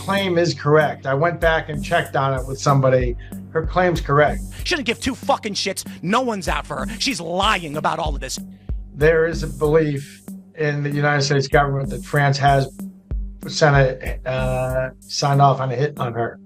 claim is correct. I went back and checked on it with somebody. Her claim's correct. Shouldn't give two fucking shits. No one's out for her. She's lying about all of this. There is a belief in the United States government that France has signed off on a hit on her.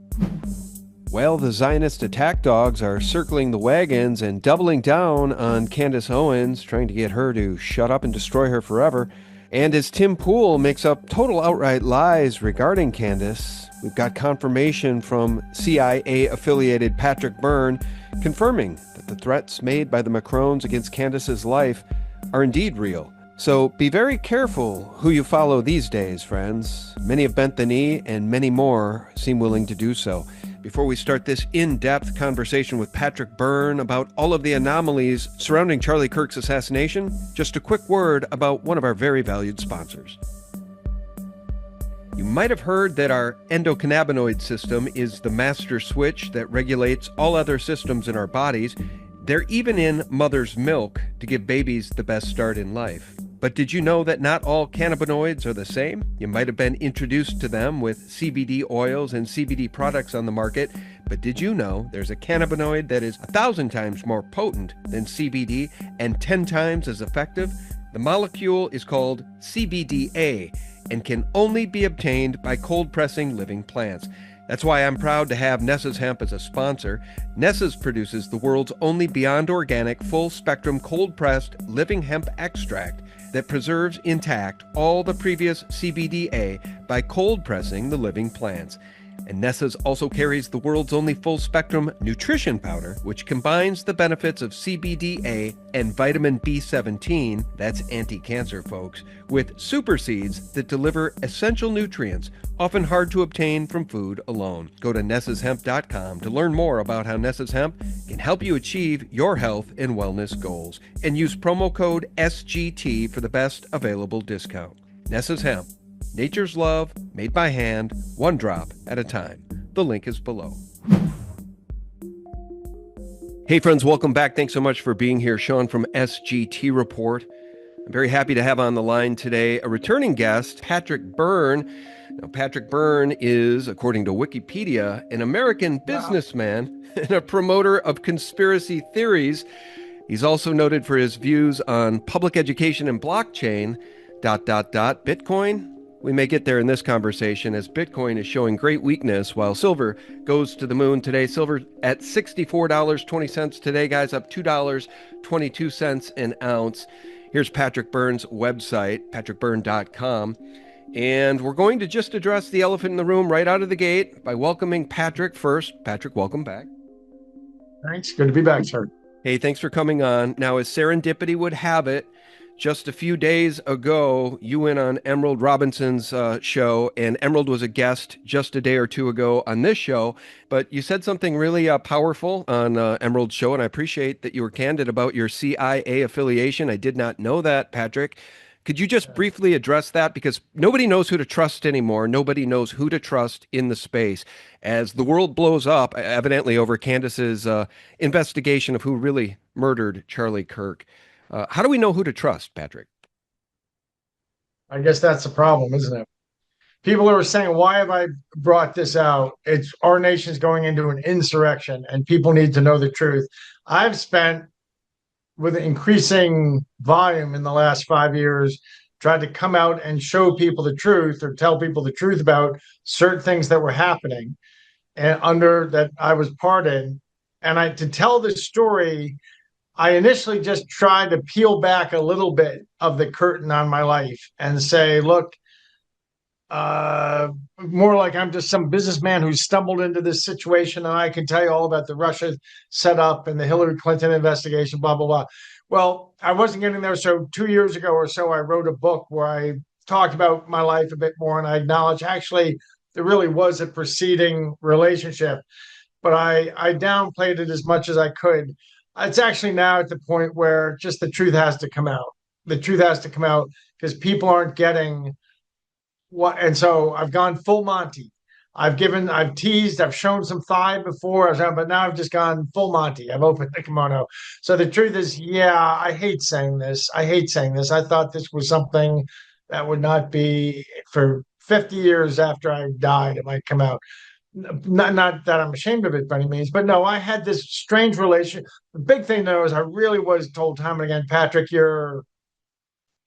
Well, the Zionist attack dogs are circling the wagons and doubling down on Candace Owens, trying to get her to shut up and destroy her forever. And as Tim Pool makes up total outright lies regarding Candace, we've got confirmation from CIA-affiliated Patrick Byrne confirming that the threats made by the MACRON'S against Candace's life are indeed real. So be very careful who you follow these days, friends. Many have bent the knee, and many more seem willing to do so. Before we start this in-depth conversation with Patrick Byrne about all of the anomalies surrounding Charlie Kirk's assassination, just a quick word about one of our very valued sponsors. You might have heard that our endocannabinoid system is the master switch that regulates all other systems in our bodies. They're even in mother's milk to give babies the best start in life. But did you know that not all cannabinoids are the same? You might have been introduced to them with CBD oils and CBD products on the market, but did you know there's a cannabinoid that is 1,000 times more potent than CBD and 10 times as effective? The molecule is called CBDA and can only be obtained by cold pressing living plants. That's why I'm proud to have Ness's Hemp as a sponsor. Ness's produces the world's only beyond organic, full-spectrum, cold-pressed living hemp extract that preserves intact all the previous CBDA by cold pressing the living plants. And Ness's also carries the world's only full-spectrum nutrition powder, which combines the benefits of CBDA and vitamin B17, that's anti-cancer, folks, with super seeds that deliver essential nutrients, often hard to obtain from food alone. Go to nessashemp.com to learn more about how Ness's Hemp can help you achieve your health and wellness goals. And use promo code SGT for the best available discount. Ness's Hemp. Nature's love, made by hand, one drop at a time. The link is below. Hey friends, welcome back. Thanks so much for being here. Sean from SGT Report. I'm very happy to have on the line today a returning guest, Patrick Byrne. Now, Patrick Byrne is, according to Wikipedia, an American businessman and a promoter of conspiracy theories. He's also noted for his views on public education and blockchain, ... Bitcoin. We may get there in this conversation as Bitcoin is showing great weakness while silver goes to the moon today. Silver at $64.20 today, guys, up $2.22 an ounce. Here's Patrick Byrne's website, patrickbyrne.com. And we're going to just address the elephant in the room right out of the gate by welcoming Patrick first. Patrick, welcome back. Thanks. Good to be back, sir. Hey, thanks for coming on. Now, as serendipity would have it, just a few days ago, you went on Emerald Robinson's show, and Emerald was a guest just a day or two ago on this show. But you said something really powerful on Emerald's show, and I appreciate that you were candid about your CIA affiliation. I did not know that, Patrick. Could you just briefly address that? Because nobody knows who to trust anymore. Nobody knows who to trust in the space. As the world blows up, evidently over Candace's investigation of who really murdered Charlie Kirk. How do we know who to trust, Patrick? I guess that's the problem, isn't it? People are saying, why have I brought this out? It's our nation's going into an insurrection and people need to know the truth. I've spent, with increasing volume in the last 5 years, tried to come out and show people the truth or tell people the truth about certain things that were happening and under that I was part in. And to tell the story, I initially just tried to peel back a little bit of the curtain on my life and say, look, more like I'm just some businessman who stumbled into this situation and I can tell you all about the Russia setup and the Hillary Clinton investigation, blah, blah, blah. Well, I wasn't getting there. So 2 years ago or so, I wrote a book where I talked about my life a bit more and I acknowledged actually there really was a preceding relationship, but I downplayed it as much as I could. It's actually now at the point where just the truth has to come out. The truth has to come out because people aren't getting what. And so I've gone full Monty. I've teased, I've shown some thigh before, but now I've just gone full Monty. I've opened the kimono. So the truth is, yeah, I hate saying this. I thought this was something that would not be for 50 years after I died, it might come out. Not that I'm ashamed of it by any means, but no, I had this strange relation. The big thing though is I really was told time and again, Patrick, your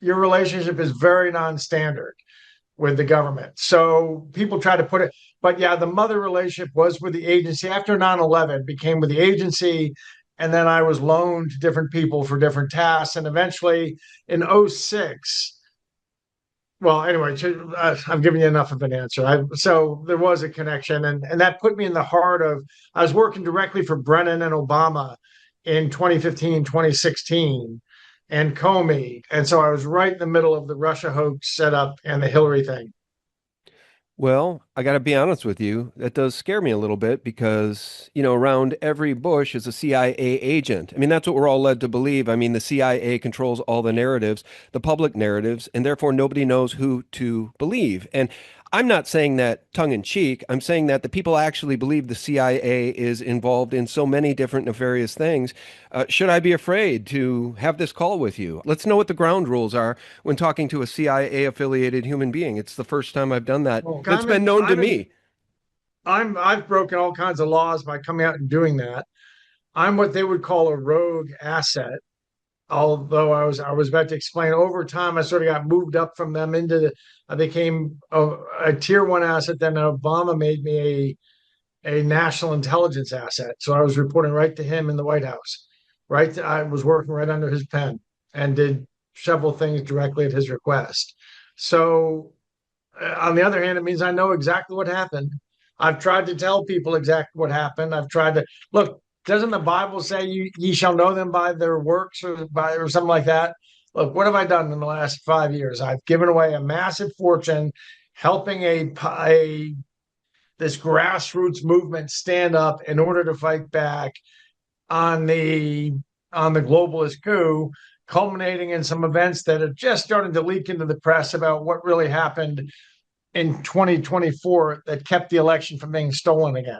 relationship is very non-standard with the government. So people try to put it, but yeah, the mother relationship was with the agency after 9/11, became with the agency. And then I was loaned to different people for different tasks. And eventually in '06, well, anyway, I'm giving you enough of an answer. So there was a connection, and that put me in the heart of, I was working directly for Brennan and Obama in 2015, 2016, and Comey. And so I was right in the middle of the Russia hoax setup and the Hillary thing. Well, I got to be honest with you. That does scare me a little bit because, around every bush is a CIA agent. I mean, that's what we're all led to believe. I mean, the CIA controls all the narratives, the public narratives, and therefore nobody knows who to believe. And I'm not saying that tongue in cheek. I'm saying that the people actually believe the CIA is involved in so many different nefarious things. Should I be afraid to have this call with you? Let's know what the ground rules are when talking to a CIA affiliated human being. It's the first time I've done that. Well, It's been known to me. I've broken all kinds of laws by coming out and doing that. I'm what they would call a rogue asset. Although I was about to explain, over time I sort of got moved up from them into I became a tier one asset. Then Obama made me a national intelligence asset. So I was reporting right to him in the White House. Right, I was working right under his pen and did several things directly at his request. So on the other hand, it means I know exactly what happened. I've tried to tell people exactly what happened. I've tried to look. Doesn't the Bible say ye shall know them by their works or something like that? Look, what have I done in the last 5 years? I've given away a massive fortune, helping a this grassroots movement stand up in order to fight back on the globalist coup, culminating in some events that are just starting to leak into the press about what really happened in 2024 that kept the election from being stolen again.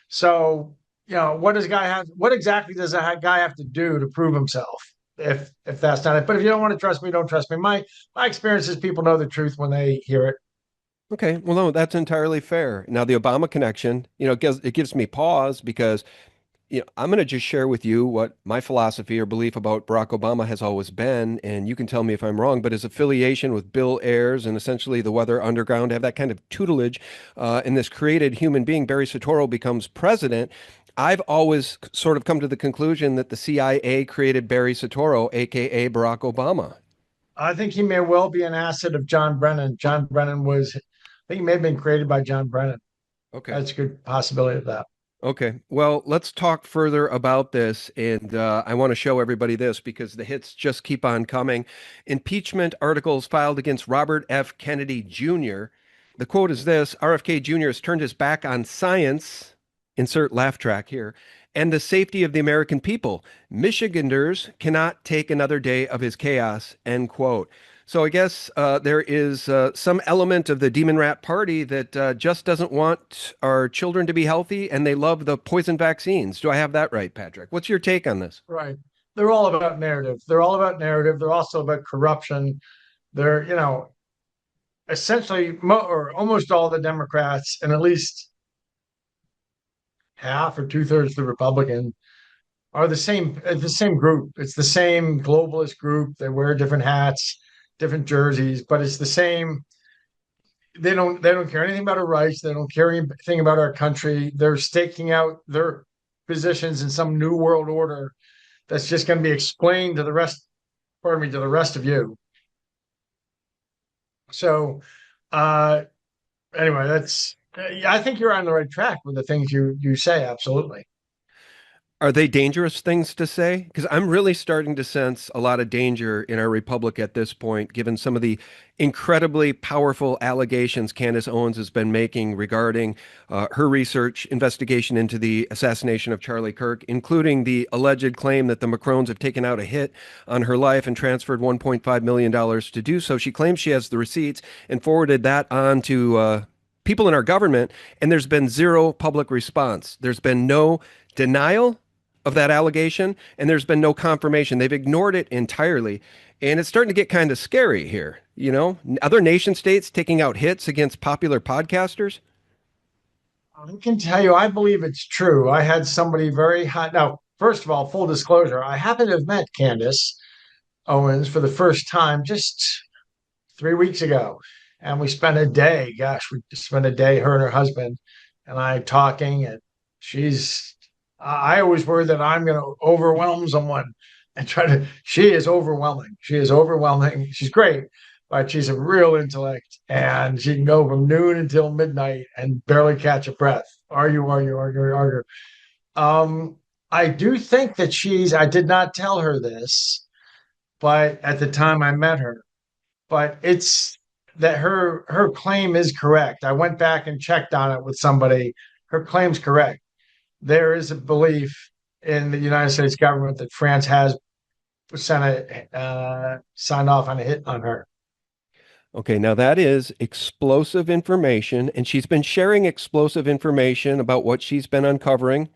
So, what exactly does a guy have to do to prove himself? If that's not it. But if you don't want to trust me, don't trust me. My experience is people know the truth when they hear it. Okay, well, no, that's entirely fair. Now, the Obama connection, it gives me pause because I'm going to just share with you what my philosophy or belief about Barack Obama has always been, and you can tell me if I'm wrong, but his affiliation with Bill Ayers and essentially the Weather Underground have that kind of tutelage, and this created human being, Barry Soetoro, becomes president. I've always sort of come to the conclusion that the CIA created Barry Soetoro, aka Barack Obama. I think he may well be an asset of John Brennan. John Brennan I think he may have been created by John Brennan. Okay. That's a good possibility of that. Okay. Well, let's talk further about this. And I want to show everybody this because the hits just keep on coming. Impeachment articles filed against Robert F. Kennedy Jr. The quote is this: RFK Jr. has turned his back on science, insert laugh track here, and the safety of the American people. Michiganders cannot take another day of his chaos, end quote. So I guess there is some element of the Demon Rat Party that just doesn't want our children to be healthy, and they love the poison vaccines. Do I have that right, Patrick? What's your take on this? Right. They're all about narrative. They're all about narrative. They're also about corruption. They're, essentially or almost all the Democrats, and at least half or two-thirds of the Republican, are the same group. It's the same globalist group. They wear different hats, different jerseys, but it's the same. They don't care anything about our rights. They don't care anything about our country. They're staking out their positions in some new world order that's just going to be explained to the rest, pardon me, to the rest of you. So anyway, I think you're on the right track with the things you say. Absolutely. Are they dangerous things to say? Because I'm really starting to sense a lot of danger in our republic at this point, given some of the incredibly powerful allegations Candace Owens has been making regarding her research investigation into the assassination of Charlie Kirk, including the alleged claim that the MACRON'S have taken out a hit on her life and transferred $1.5 million to do so. She claims she has the receipts and forwarded that on to people in our government, and there's been zero public response. There's been no denial of that allegation, and there's been no confirmation. They've ignored it entirely. And it's starting to get kind of scary here. Other nation states taking out hits against popular podcasters. I can tell you, I believe it's true. I had somebody very hot. Now, first of all, full disclosure, I happen to have met Candace Owens for the first time just 3 weeks ago. And we spent a day, we spent a day, her and her husband and I talking. And I always worry that I'm going to overwhelm someone and she is overwhelming. She is overwhelming. She's great, but she's a real intellect and she can go from noon until midnight and barely catch a breath. Argue. I do think that I did not tell her this, but at the time I met her, but it's that her claim is correct. I went back and checked on it with somebody. Her claim's correct. There is a belief in the United States government that France has signed off on a hit on her. Okay, now that is explosive information, and she's been sharing explosive information about what she's been uncovering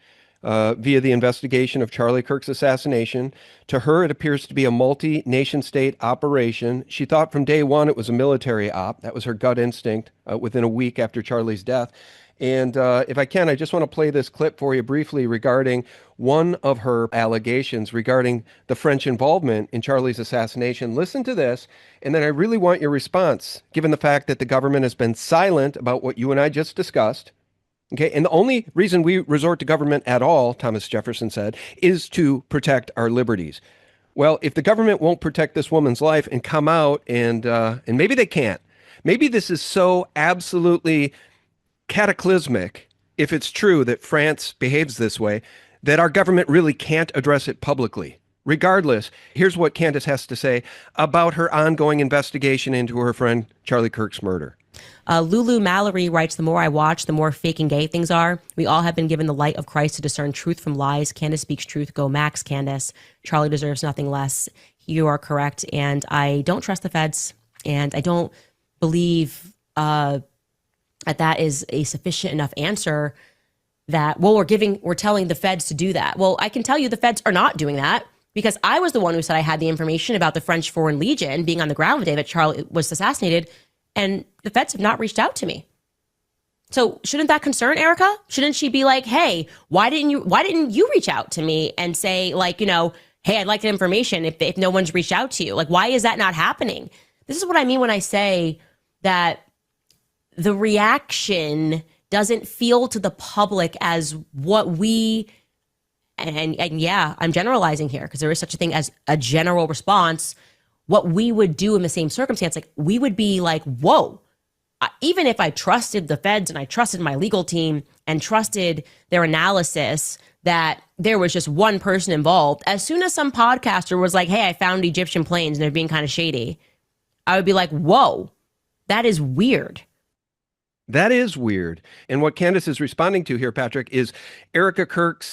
via the investigation of Charlie Kirk's assassination. To her, it appears to be a multi-nation state operation. She thought from day one it was a military op. That was her gut instinct within a week after Charlie's death. And if I can, I just want to play this clip for you briefly regarding one of her allegations regarding the French involvement in Charlie's assassination. Listen to this, and then I really want your response, given the fact that the government has been silent about what you and I just discussed. Okay, and the only reason we resort to government at all, Thomas Jefferson said, is to protect our liberties. Well, if the government won't protect this woman's life and come out and maybe they can't, maybe this is so absolutely cataclysmic, if it's true that France behaves this way, that our government really can't address it publicly. Regardless, here's what Candace has to say about her ongoing investigation into her friend Charlie Kirk's murder. Lulu Mallory writes, the more I watch, the more fake and gay things are. We all have been given the light of Christ to discern truth from lies. Candace speaks truth. Go Max, Candace. Charlie deserves nothing less. You are correct. And I don't trust the feds. And I don't believe that is a sufficient enough answer that, well, we're telling the feds to do that. Well, I can tell you the feds are not doing that, because I was the one who said I had the information about the French Foreign Legion being on the ground the day that Charlie was assassinated, and the feds have not reached out to me. So shouldn't that concern Erica? Shouldn't she be like, hey, why didn't you reach out to me and say, like, hey, I'd like that information if no one's reached out to you? Like, why is that not happening? This is what I mean when I say that the reaction doesn't feel to the public as what we, and yeah, I'm generalizing here because there is such a thing as a general response, what we would do in the same circumstance. Like, we would be like, whoa, even if I trusted the feds and I trusted my legal team and trusted their analysis that there was just one person involved, as soon as some podcaster was like, hey, I found Egyptian planes and they're being kind of shady, I would be like, whoa, that is weird. That is weird. And what Candace is responding to here, Patrick, is Erica Kirk's,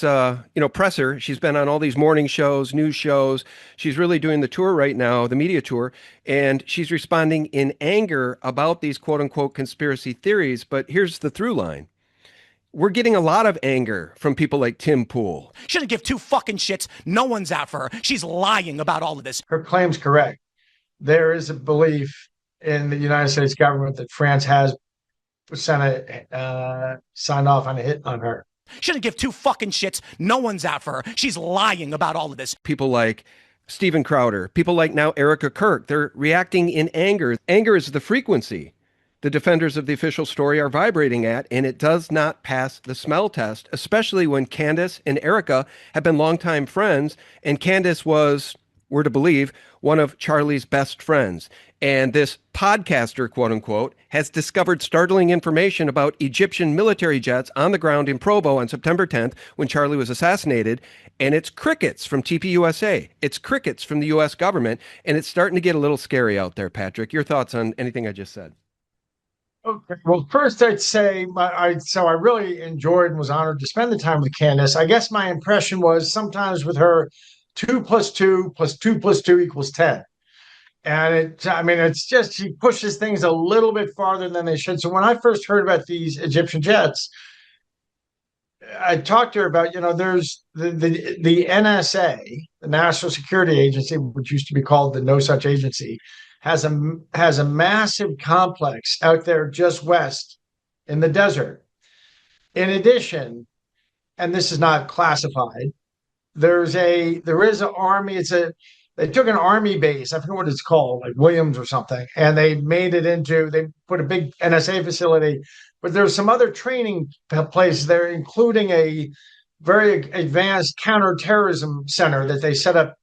presser. She's been on all these morning shows, news shows. She's really doing the tour right now, the media tour, and she's responding in anger about these quote unquote conspiracy theories. But here's the through line. We're getting a lot of anger from people like Tim Pool. Shouldn't give two fucking shits. No one's out for her. She's lying about all of this. Her claim's correct. There is a belief in the United States government that France has signed off on a hit on her. Shouldn't give two fucking shits. No one's out for her. She's lying about all of this. People like Steven Crowder, people like now Erica Kirk, they're reacting in anger. Anger is the frequency the defenders of the official story are vibrating at, and it does not pass the smell test, especially when Candace and Erica have been longtime friends, and Candace was, we're to believe, one of Charlie's best friends. And this podcaster, quote unquote, has discovered startling information about Egyptian military jets on the ground in Provo on September 10th when Charlie was assassinated. And it's crickets from TPUSA. It's crickets from the U.S. government. And it's starting to get a little scary out there, Patrick. Your thoughts on anything I just said? Okay. Well, first I'd say I really enjoyed and was honored to spend the time with Candace. I guess my impression was sometimes with her, 2 + 2 + 2 + 2 = 10. And it's just, she pushes things a little bit farther than they should. So when I first heard about these Egyptian jets, I talked to her about, there's the NSA, the National Security Agency, which used to be called the No Such Agency, has a massive complex out there just west in the desert. In addition, and this is not classified, there is an army. They took an army base. I forget what it's called, like Williams or something, and they put a big NSA facility. But there's some other training places there, including a very advanced counterterrorism center that they set up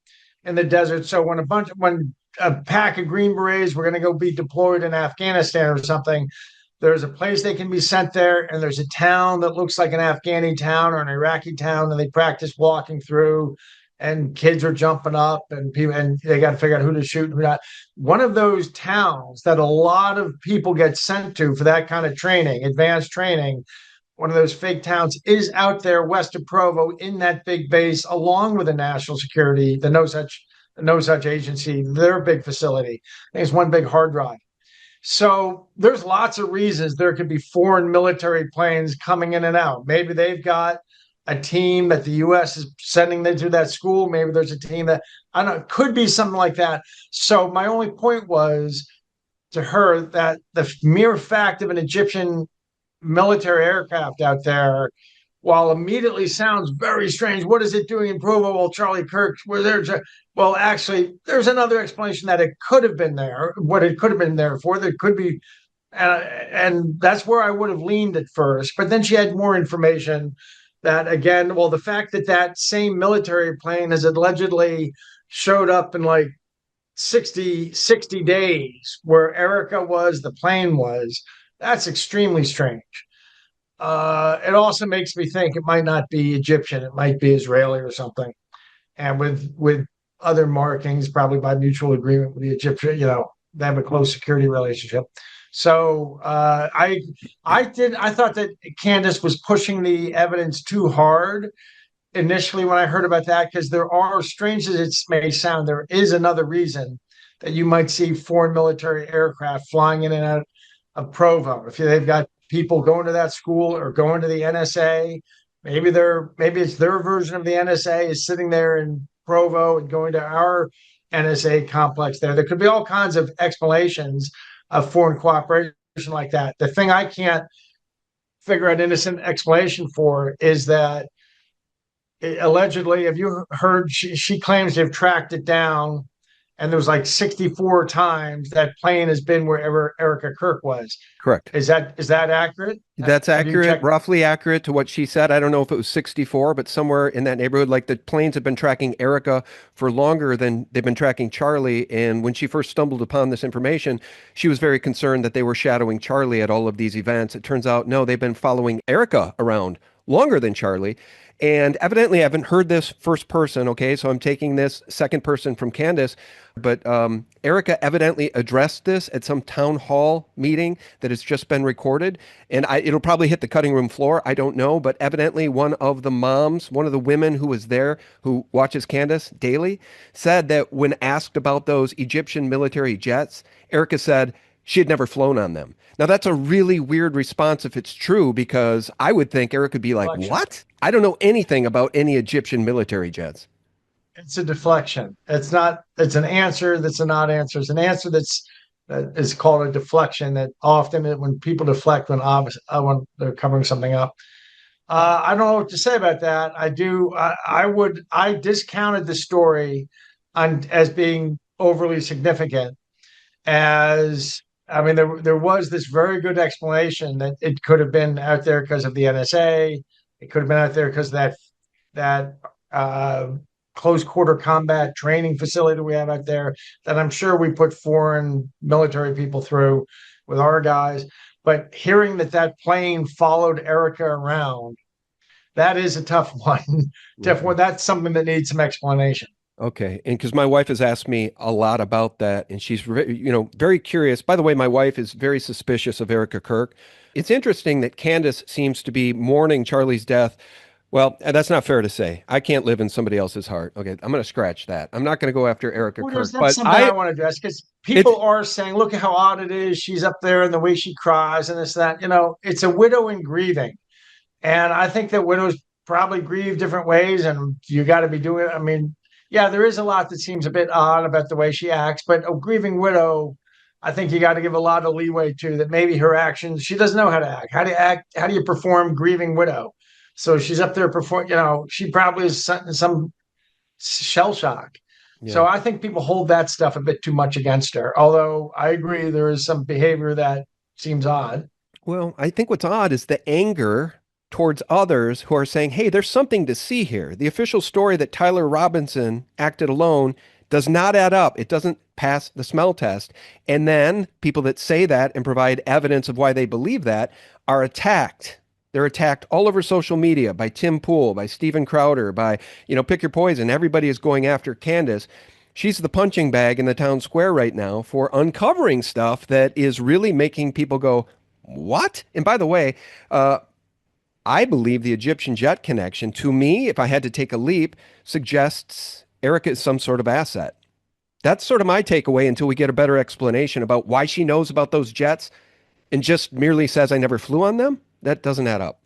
in the desert. So when a pack of Green Berets were going to go be deployed in Afghanistan or something, there's a place they can be sent there, and there's a town that looks like an Afghani town or an Iraqi town, and they practice walking through, and kids are jumping up, and they got to figure out who to shoot and who not. One of those towns that a lot of people get sent to for that kind of training, advanced training, one of those fake towns is out there west of Provo in that big base, along with the national security, the No Such Agency, their big facility. I think it's one big hard drive. So there's lots of reasons there could be foreign military planes coming in and out. Maybe they've got a team that the U.S. is sending them to that school. Maybe there's a team that, I don't know, it could be something like that. So my only point was to her that the mere fact of an Egyptian military aircraft out there, while immediately sounds very strange, what is it doing in Provo? Well, Charlie Kirk was there. Well, actually, there's another explanation that it could have been there, what it could have been there for. There could be, and that's where I would have leaned at first. But then she had more information that, again, well, the fact that that same military plane has allegedly showed up in like 60 days where Erica was, the plane was, that's extremely strange. It also makes me think it might not be Egyptian. It might be Israeli or something. And with other markings, probably by mutual agreement with the Egyptian, they have a close security relationship. So I thought that Candace was pushing the evidence too hard initially when I heard about that, because there are, strange as it may sound, there is another reason that you might see foreign military aircraft flying in and out of Provo. If they've got people going to that school or going to the NSA, maybe it's their version of the NSA is sitting there in Provo and going to our NSA complex there. There could be all kinds of explanations of foreign cooperation like that. The thing I can't figure out innocent explanation for is that allegedly, have you heard, she claims to have tracked it down, and there was like 64 times that plane has been wherever Erica Kirk was. Correct. Is that accurate? That's accurate, roughly accurate to what she said. I don't know if it was 64, but somewhere in that neighborhood. Like, the planes have been tracking Erica for longer than they've been tracking Charlie. And when she first stumbled upon this information, she was very concerned that they were shadowing Charlie at all of these events. It turns out, no, they've been following Erica around longer than Charlie. And evidently, I haven't heard this first person, okay? So I'm taking this second person from Candace. But Erica evidently addressed this at some town hall meeting that has just been recorded. And it'll probably hit the cutting room floor. I don't know. But evidently, one of the moms, one of the women who was there, who watches Candace daily, said that when asked about those Egyptian military jets, Erica said she had never flown on them. Now, that's a really weird response if it's true, because I would think Erica would be like, what? I don't know anything about any Egyptian military jets. It's a deflection. It's an answer that's a not answer. It's an answer that is called a deflection, that often when people deflect when they're covering something up. I don't know what to say about that. I discounted the story as being overly significant, there was this very good explanation that it could have been out there because of the NSA. It could have been out there because of that close quarter combat training facility we have out there that I'm sure we put foreign military people through with our guys. But hearing that plane followed Erica around, that is a tough one. Tough one. That's something that needs some explanation. Okay. And because my wife has asked me a lot about that, and she's, very curious. By the way, my wife is very suspicious of Erica Kirk. It's interesting that Candace seems to be mourning Charlie's death. Well, that's not fair to say. I can't live in somebody else's heart. Okay, I'm going to scratch that. I'm not going to go after Erica Kirk. That's something I want to address, because people are saying, look at how odd it is. She's up there and the way she cries and this, that. It's a widow in grieving. And I think that widows probably grieve different ways, and you got to be doing it. I mean, yeah, there is a lot that seems a bit odd about the way she acts, but a grieving widow, I think you got to give a lot of leeway to that. Maybe her actions, she doesn't know how to act. How do you act? How do you perform grieving widow? So she's up there perform. She probably is in some shell shock. So Yeah. I think people hold that stuff a bit too much against her. Although I agree, there is some behavior that seems odd. Well, I think what's odd is the anger towards others who are saying, hey, there's something to see here. The official story that Tyler Robinson acted alone does not add up. It doesn't pass the smell test. And then people that say that and provide evidence of why they believe that are attacked. They're attacked all over social media by Tim Pool, by Steven Crowder, by, pick your poison. Everybody is going after Candace. She's the punching bag in the town square right now for uncovering stuff that is really making people go, what? And by the way, I believe the Egyptian jet connection, to me, if I had to take a leap, suggests Erica is some sort of asset. That's sort of my takeaway until we get a better explanation about why she knows about those jets and just merely says I never flew on them. That doesn't add up.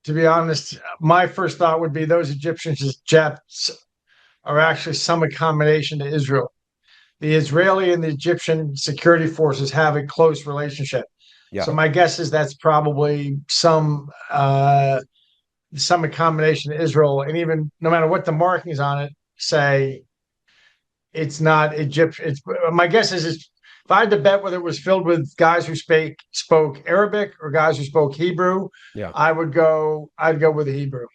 To be honest, my first thought would be those Egyptian jets are actually some accommodation to Israel. The Israeli and the Egyptian security forces have a close relationship. Yeah. So my guess is that's probably some accommodation to Israel. And even no matter what the markings on it say, it's not Egyptian. My guess is if I had to bet whether it was filled with guys who spoke Arabic or guys who spoke Hebrew, Yeah. I'd go with the Hebrew.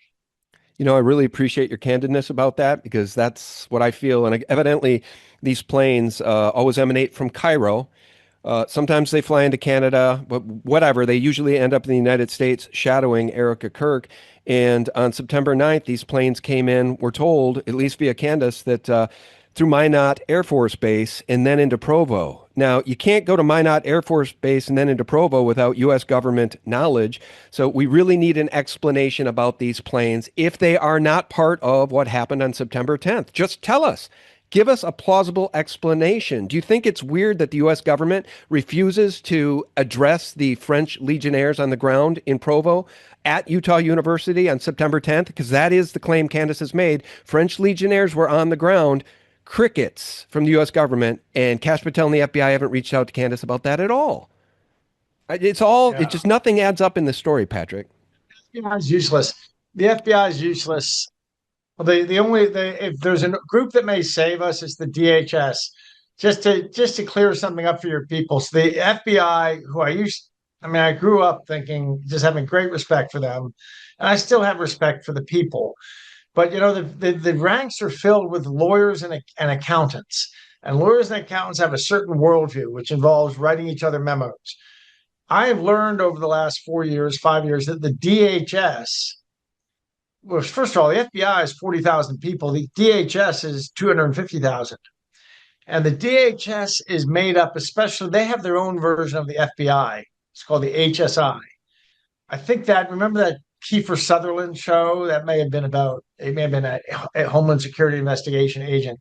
I really appreciate your candidness about that because that's what I feel. And evidently, these planes always emanate from Cairo. Sometimes they fly into Canada, but whatever. They usually end up in the United States shadowing Erica Kirk. And on September 9th, these planes came in, we're told, at least via Candace, that through Minot Air Force Base and then into Provo. Now, you can't go to Minot Air Force Base and then into Provo without U.S. government knowledge. So we really need an explanation about these planes if they are not part of what happened on September 10th. Just tell us. Give us a plausible explanation. Do you think it's weird that the U.S. government refuses to address the French legionnaires on the ground in Provo at Utah University on September 10th? Because that is the claim Candace has made. French legionnaires were on the ground. Crickets from the U.S. government, and Kash Patel and the FBI haven't reached out to Candace about that at all. It's all, Yeah. It just nothing adds up in this story, Patrick. The FBI is useless. The FBI is useless. Well, if there's a group that may save us, it's the DHS. Just to clear something up for your people. So the FBI, I grew up just having great respect for them, and I still have respect for the people. But the ranks are filled with lawyers and accountants, and lawyers and accountants have a certain worldview, which involves writing each other memos. I have learned over the last 5 years, that the DHS, well, first of all, the FBI is 40,000 people. The DHS is 250,000. And the DHS is made up, they have their own version of the FBI. It's called the HSI. Remember that Kiefer Sutherland show? It may have been a Homeland Security investigation agent.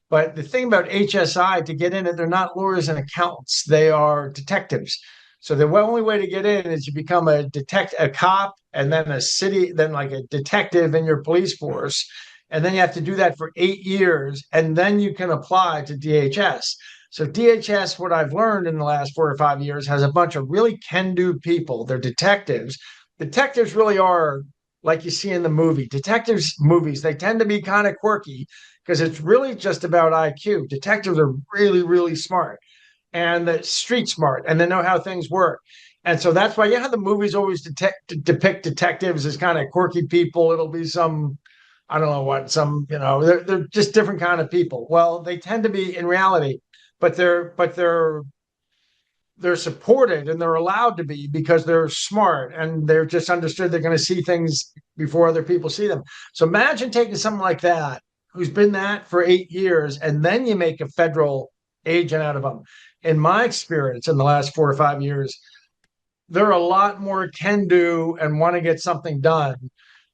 But the thing about HSI, to get in it, they're not lawyers and accountants. They are detectives. So the only way to get in is you become a cop, and then then like a detective in your police force. And then you have to do that for 8 years, and then you can apply to DHS. So DHS, what I've learned in the last 4 or 5 years, has a bunch of really can-do people. They're detectives. Detectives really are like you see in the movie. Detectives movies, they tend to be kind of quirky because it's really just about IQ. Detectives are really, really smart and street smart, and they know how things work. And so that's why, the movies always depict detectives as kind of quirky people. It'll be some, I don't know what, they're just different kind of people. Well, they tend to be in reality, but they're supported, and they're allowed to be because they're smart, and they're just understood they're going to see things before other people see them. So imagine taking someone like that, who's been that for 8 years, and then you make a federal agent out of them. In my experience, in the last 4 or 5 years, they're a lot more can-do and want to get something done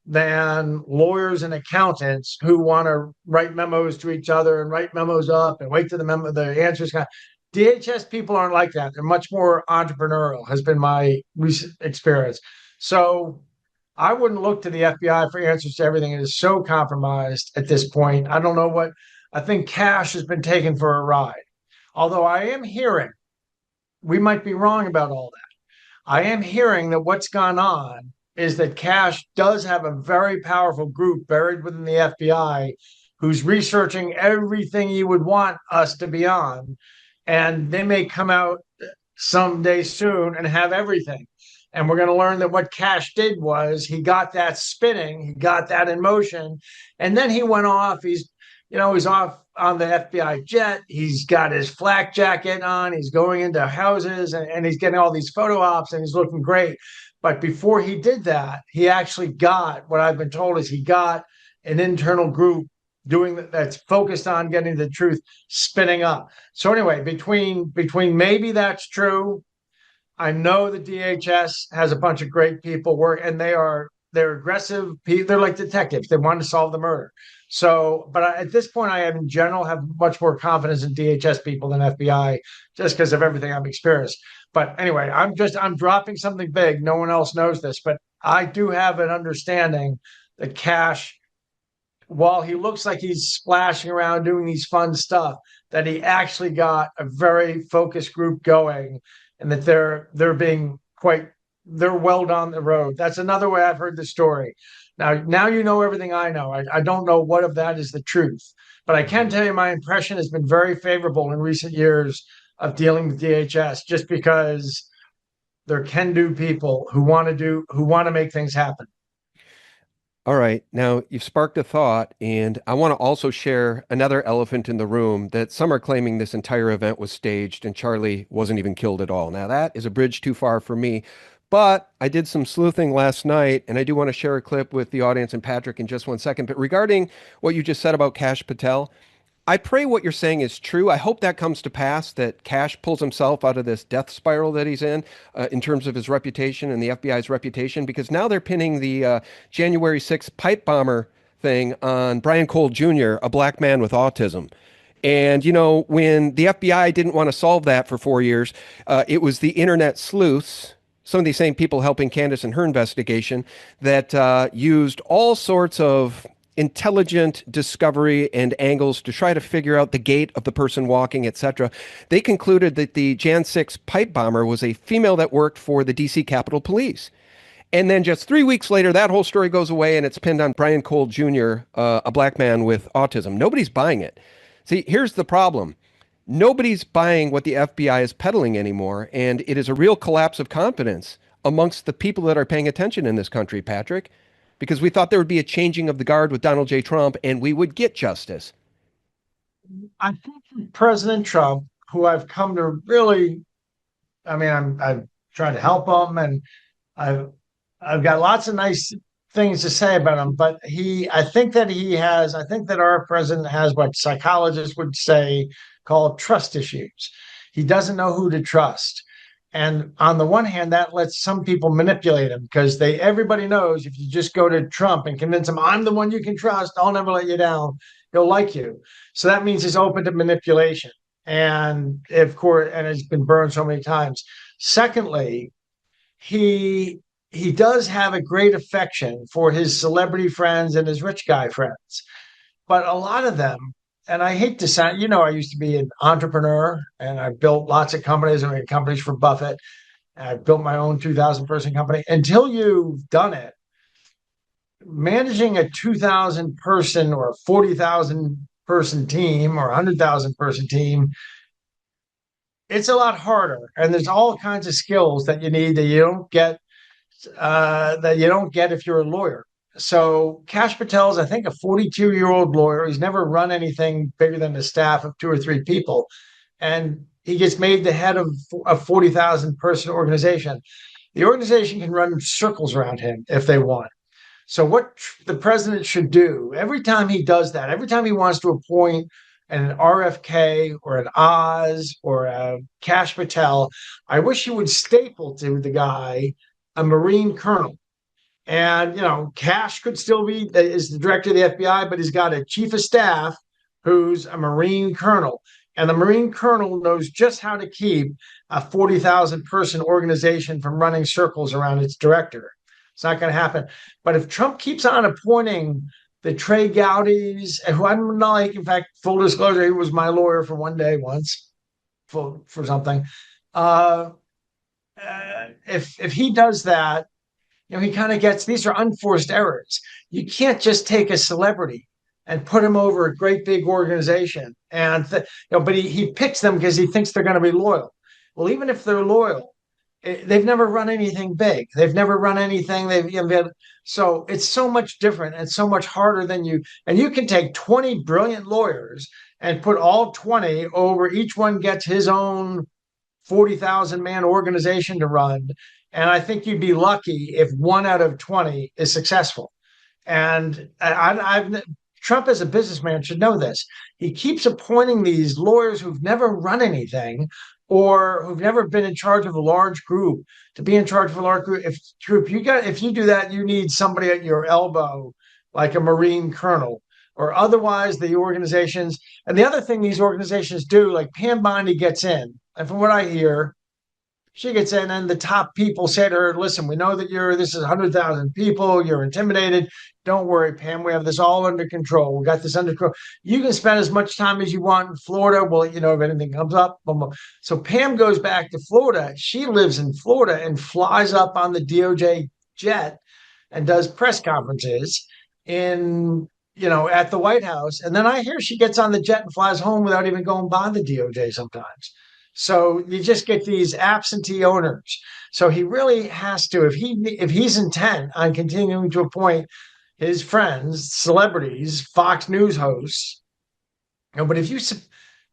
than lawyers and accountants who want to write memos to each other and write memos up and wait till the answers come. DHS people aren't like that. They're much more entrepreneurial, has been my recent experience. So I wouldn't look to the FBI for answers to everything. It is so compromised at this point. I don't know what, I think cash has been taken for a ride. Although I am hearing, we might be wrong about all that. I am hearing that what's gone on is that Cash does have a very powerful group buried within the FBI who's researching everything you would want us to be on. And they may come out someday soon and have everything. And we're going to learn that what Cash did was he got that spinning, he got that in motion, and then he went off. He's off on the FBI jet. He's got his flak jacket on. He's going into houses and he's getting all these photo ops and he's looking great. But before he did that, he actually got, what I've been told is he got an internal group that's focused on getting the truth spinning up. So anyway, between maybe that's true. I know the DHS has a bunch of great people work, and they're aggressive. They're like detectives. They want to solve the murder. So, but at this point, I in general have much more confidence in DHS people than FBI, just because of everything I've experienced. But anyway, I'm dropping something big. No one else knows this, but I do have an understanding that Cash, while he looks like he's splashing around doing these fun stuff, that he actually got a very focused group going, and that they're well down the road. That's another way I've heard the story. Now you know everything I know. I don't know what of that is the truth, but I can tell you my impression has been very favorable in recent years of dealing with DHS, just because they're can-do people who want to make things happen. All right. Now, you've sparked a thought, and I want to also share another elephant in the room, that some are claiming this entire event was staged and Charlie wasn't even killed at all. Now, that is a bridge too far for me, but I did some sleuthing last night, and I do want to share a clip with the audience and Patrick in just one second. But regarding what you just said about Cash Patel, I pray what you're saying is true. I hope that comes to pass, that Cash pulls himself out of this death spiral that he's in terms of his reputation and the FBI's reputation, because now they're pinning the January 6th pipe bomber thing on Brian Cole Jr., a black man with autism. And, when the FBI didn't want to solve that for 4 years, it was the internet sleuths, some of these same people helping Candace in her investigation, that used all sorts of intelligent discovery and angles to try to figure out the gait of the person walking, etc. They concluded that the Jan 6 pipe bomber was a female that worked for the DC Capitol Police. And then just 3 weeks later, that whole story goes away and it's pinned on Brian Cole Jr., a black man with autism. Nobody's buying it. See, here's the problem. Nobody's buying what the FBI is peddling anymore, and it is a real collapse of confidence amongst the people that are paying attention in this country, Patrick, because we thought there would be a changing of the guard with Donald J. Trump and we would get justice. I think President Trump, who I've come to really, I've tried to help him, and I've got lots of nice things to say about him, but I think that our president has what psychologists would say called trust issues. He doesn't know who to trust. And on the one hand, that lets some people manipulate him, because everybody knows if you just go to Trump and convince him, I'm the one you can trust, I'll never let you down, he'll like you. So that means he's open to manipulation. And of course, and it's been burned so many times. Secondly, he does have a great affection for his celebrity friends and his rich guy friends. But a lot of them, and I hate to sound, I used to be an entrepreneur, and I built lots of companies. I made companies for Buffett. And I built my own 2,000-person company. Until you've done it, managing a 2,000-person or a 40,000-person team or a 100,000-person team, it's a lot harder. And there's all kinds of skills that you need that you don't get if you're a lawyer. So Cash Patel is, I think, a 42-year-old lawyer. He's never run anything bigger than a staff of 2 or 3 people. And he gets made the head of a 40,000-person organization. The organization can run circles around him if they want. So what the president should do, every time he does that, every time he wants to appoint an RFK or an Oz or a Cash Patel, I wish he would staple to the guy a Marine colonel. And, Cash could still is the director of the FBI, but he's got a chief of staff who's a Marine colonel. And the Marine colonel knows just how to keep a 40,000 person organization from running circles around its director. It's not going to happen. But if Trump keeps on appointing the Trey Gowdies, who I'm not like, in fact, full disclosure, he was my lawyer for one day once for something. If he does that, he kind of gets, these are unforced errors. You can't just take a celebrity and put him over a great big organization, and but he picks them because he thinks they're going to be loyal. Well, even if they're loyal, they've never run anything big. They've never run anything. So it's so much different and so much harder than you. And you can take 20 brilliant lawyers and put all 20 over. Each one gets his own 40,000 man organization to run. And I think you'd be lucky if 1 out of 20 is successful. And Trump as a businessman should know this. He keeps appointing these lawyers who've never run anything or who've never been in charge of a large group to be in charge of a large group. If you do that, you need somebody at your elbow, like a Marine colonel, or otherwise the organizations. And the other thing these organizations do, like Pam Bondi gets in, and from what I hear, she gets in, and the top people say to her, listen, we know that this is 100,000 people. You're intimidated. Don't worry, Pam. We have this all under control. We got this under control. You can spend as much time as you want in Florida. Well, if anything comes up. So Pam goes back to Florida. She lives in Florida and flies up on the DOJ jet and does press conferences at the White House. And then I hear she gets on the jet and flies home without even going by the DOJ sometimes. So you just get these absentee owners. So he really has to, if he's intent on continuing to appoint his friends, celebrities, Fox News hosts, but if you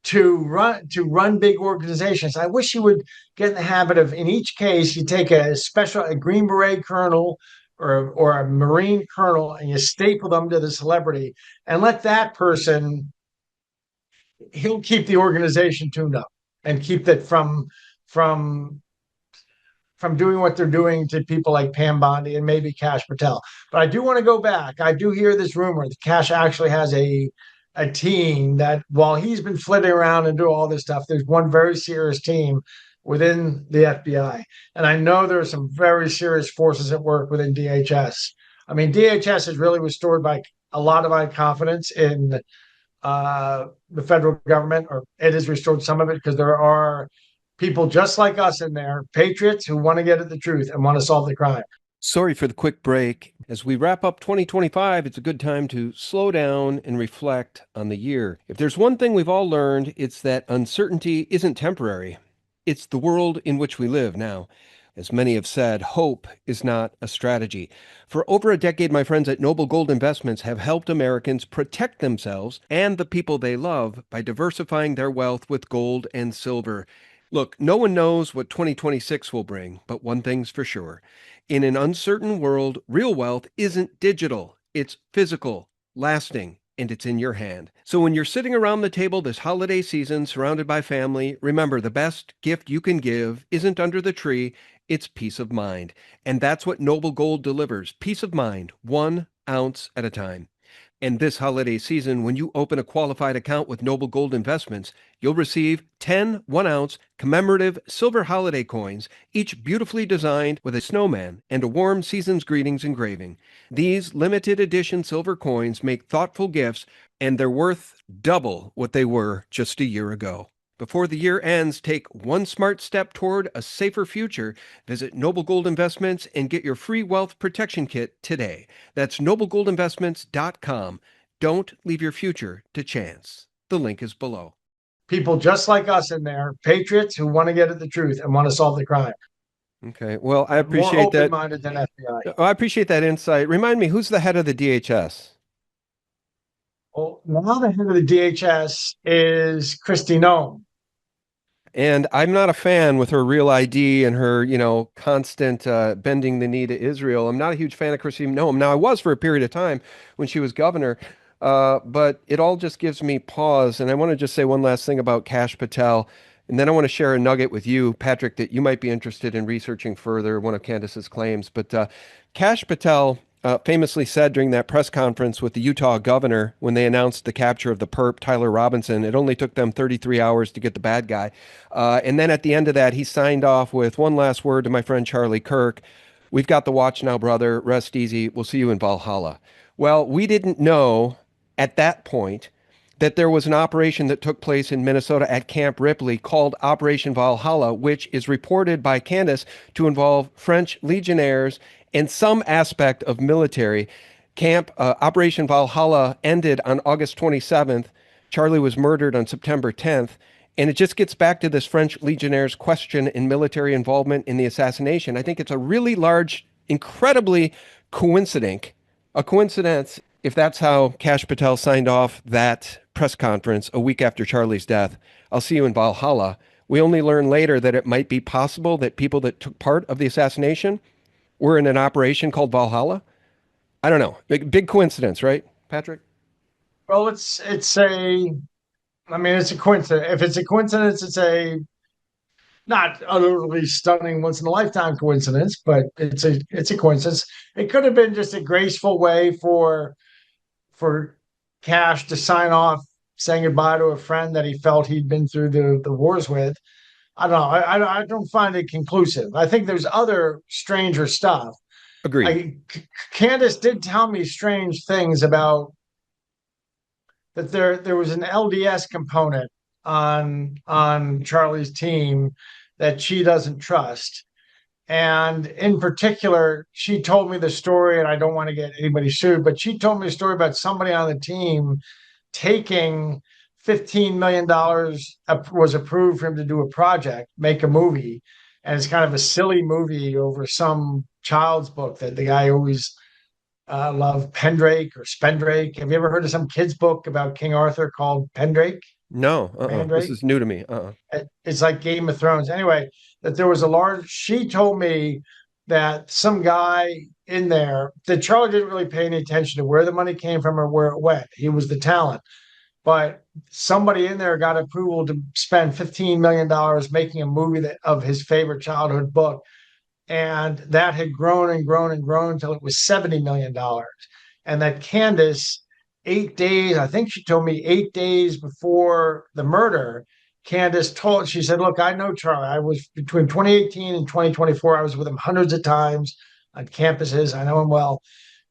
to run big organizations, I wish you would get in the habit of, in each case, you take a Green Beret colonel or a Marine colonel and you staple them to the celebrity and let that person, he'll keep the organization tuned up and keep that from doing what they're doing to people like Pam Bondi and maybe Kash Patel. But I do want to go back. I do hear this rumor that Kash actually has a team that, while he's been flitting around and doing all this stuff, there's one very serious team within the FBI. And I know there are some very serious forces at work within DHS. I mean, DHS has really restored by a lot of my confidence in the federal government, or it has restored some of it, because there are people just like us in there, patriots who want to get at the truth and want to solve the crime. Sorry for the quick break. As we wrap up 2025, it's a good time to slow down and reflect on the year. If there's one thing we've all learned, it's that uncertainty isn't temporary. It's the world in which we live now. As many have said, hope is not a strategy. For over a decade, my friends at Noble Gold Investments have helped Americans protect themselves and the people they love by diversifying their wealth with gold and silver. Look, no one knows what 2026 will bring, but one thing's for sure. In an uncertain world, real wealth isn't digital. It's physical, lasting, and it's in your hand. So when you're sitting around the table this holiday season surrounded by family, remember, the best gift you can give isn't under the tree, it's peace of mind. And that's what Noble Gold delivers, peace of mind, 1 ounce at a time. And this holiday season, when you open a qualified account with Noble Gold Investments, you'll receive 10 1-ounce commemorative silver holiday coins, each beautifully designed with a snowman and a warm season's greetings engraving. These limited edition silver coins make thoughtful gifts, and they're worth double what they were just a year ago. Before the year ends, take one smart step toward a safer future. Visit Noble Gold Investments and get your free wealth protection kit today. That's noblegoldinvestments.com. Don't leave your future to chance. The link is below. People just like us in there, patriots who want to get at the truth and want to solve the crime. Okay. Well, I appreciate that. More open-minded than FBI. I appreciate that insight. Remind me, who's the head of the DHS? Well, now the head of the DHS is Kristi Noem. And I'm not a fan with her Real ID and her, constant bending the knee to Israel. I'm not a huge fan of Kristi Noem. Now, I was for a period of time when she was governor, but it all just gives me pause. And I want to just say one last thing about Kash Patel. And then I want to share a nugget with you, Patrick, that you might be interested in researching further, one of Candace's claims. But Kash Patel famously said during that press conference with the Utah governor when they announced the capture of the perp, Tyler Robinson. It only took them 33 hours to get the bad guy. And then at the end of that, he signed off with one last word to my friend Charlie Kirk. We've got the watch now, brother. Rest easy. We'll see you in Valhalla. Well, we didn't know at that point that there was an operation that took place in Minnesota at Camp Ripley called Operation Valhalla, which is reported by Candace to involve French legionnaires and some aspect of military. Operation Valhalla ended on August 27th. Charlie was murdered on September 10th. And it just gets back to this French legionnaires' question in military involvement in the assassination. I think it's a really large, incredibly a coincidence, if that's how Kash Patel signed off that press conference a week after Charlie's death. I'll see you in Valhalla. We only learn later that it might be possible that people that took part of the assassination were in an operation called Valhalla. I don't know. Big coincidence, right, Patrick? Well, it's a coincidence. If it's a coincidence, it's a not utterly stunning once in a lifetime coincidence, but it's a coincidence. It could have been just a graceful way for Cash to sign off, saying goodbye to a friend that he felt he'd been through the wars with. I don't know. I don't find it conclusive. I think there's other stranger stuff. Agreed. Candace did tell me strange things about that there was an LDS component on Charlie's team that she doesn't trust. And in particular, she told me the story, and I don't want to get anybody sued, but she told me a story about somebody on the team taking $15 million was approved for him to do a project, make a movie. And it's kind of a silly movie over some child's book that the guy always loved, Pendrake or Spendrake. Have you ever heard of some kid's book about King Arthur called Pendrake? No, this is new to me. It's like Game of Thrones. Anyway, that there was she told me that some guy in there, that Charlie didn't really pay any attention to where the money came from or where it went. He was the talent. But somebody in there got approval to spend $15 million making a movie of his favorite childhood book. And that had grown and grown and grown until it was $70 million. And that Candace, 8 days, I think she told me 8 days before the murder, she said, look, I know Charlie. I was between 2018 and 2024. I was with him hundreds of times on campuses. I know him well.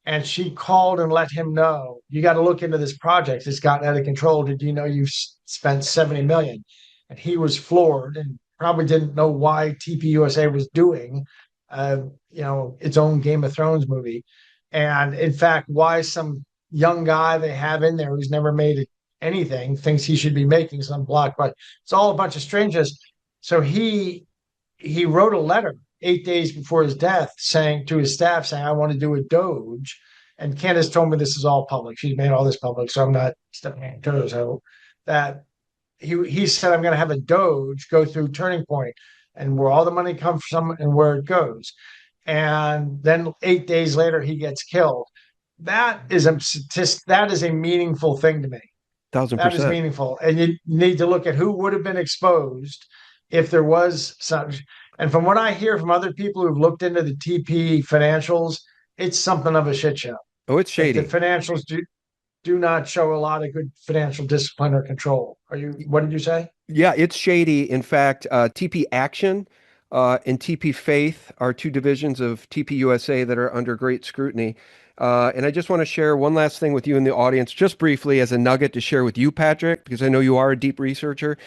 And she called and let him know, you got to look into this project. It's gotten out of control. Did you know you've spent $70 million? And he was floored and probably didn't know why TPUSA was doing, its own Game of Thrones movie. And in fact, why some young guy they have in there who's never made anything thinks he should be making some blockbuster. It's all a bunch of strangeness. So he wrote a letter 8 days before his death saying to his staff, saying, I want to do a Doge. And Candace told me this is all public. She's made all this public, so I'm not stepping on toes. So that he said, I'm going to have a Doge go through Turning Point and where all the money comes from and where it goes. And then 8 days later, he gets killed. That is a meaningful thing to me. 1,000%. That is meaningful. And you need to look at who would have been exposed if there was such. And from what I hear from other people who've looked into the TP financials, it's something of a shit show. Oh, it's shady. The financials do not show a lot of good financial discipline or control. What did you say? Yeah, it's shady. In fact, TP Action and TP Faith are two divisions of TP USA that are under great scrutiny. And I just want to share one last thing with you in the audience, just briefly as a nugget to share with you, Patrick, because I know you are a deep researcher.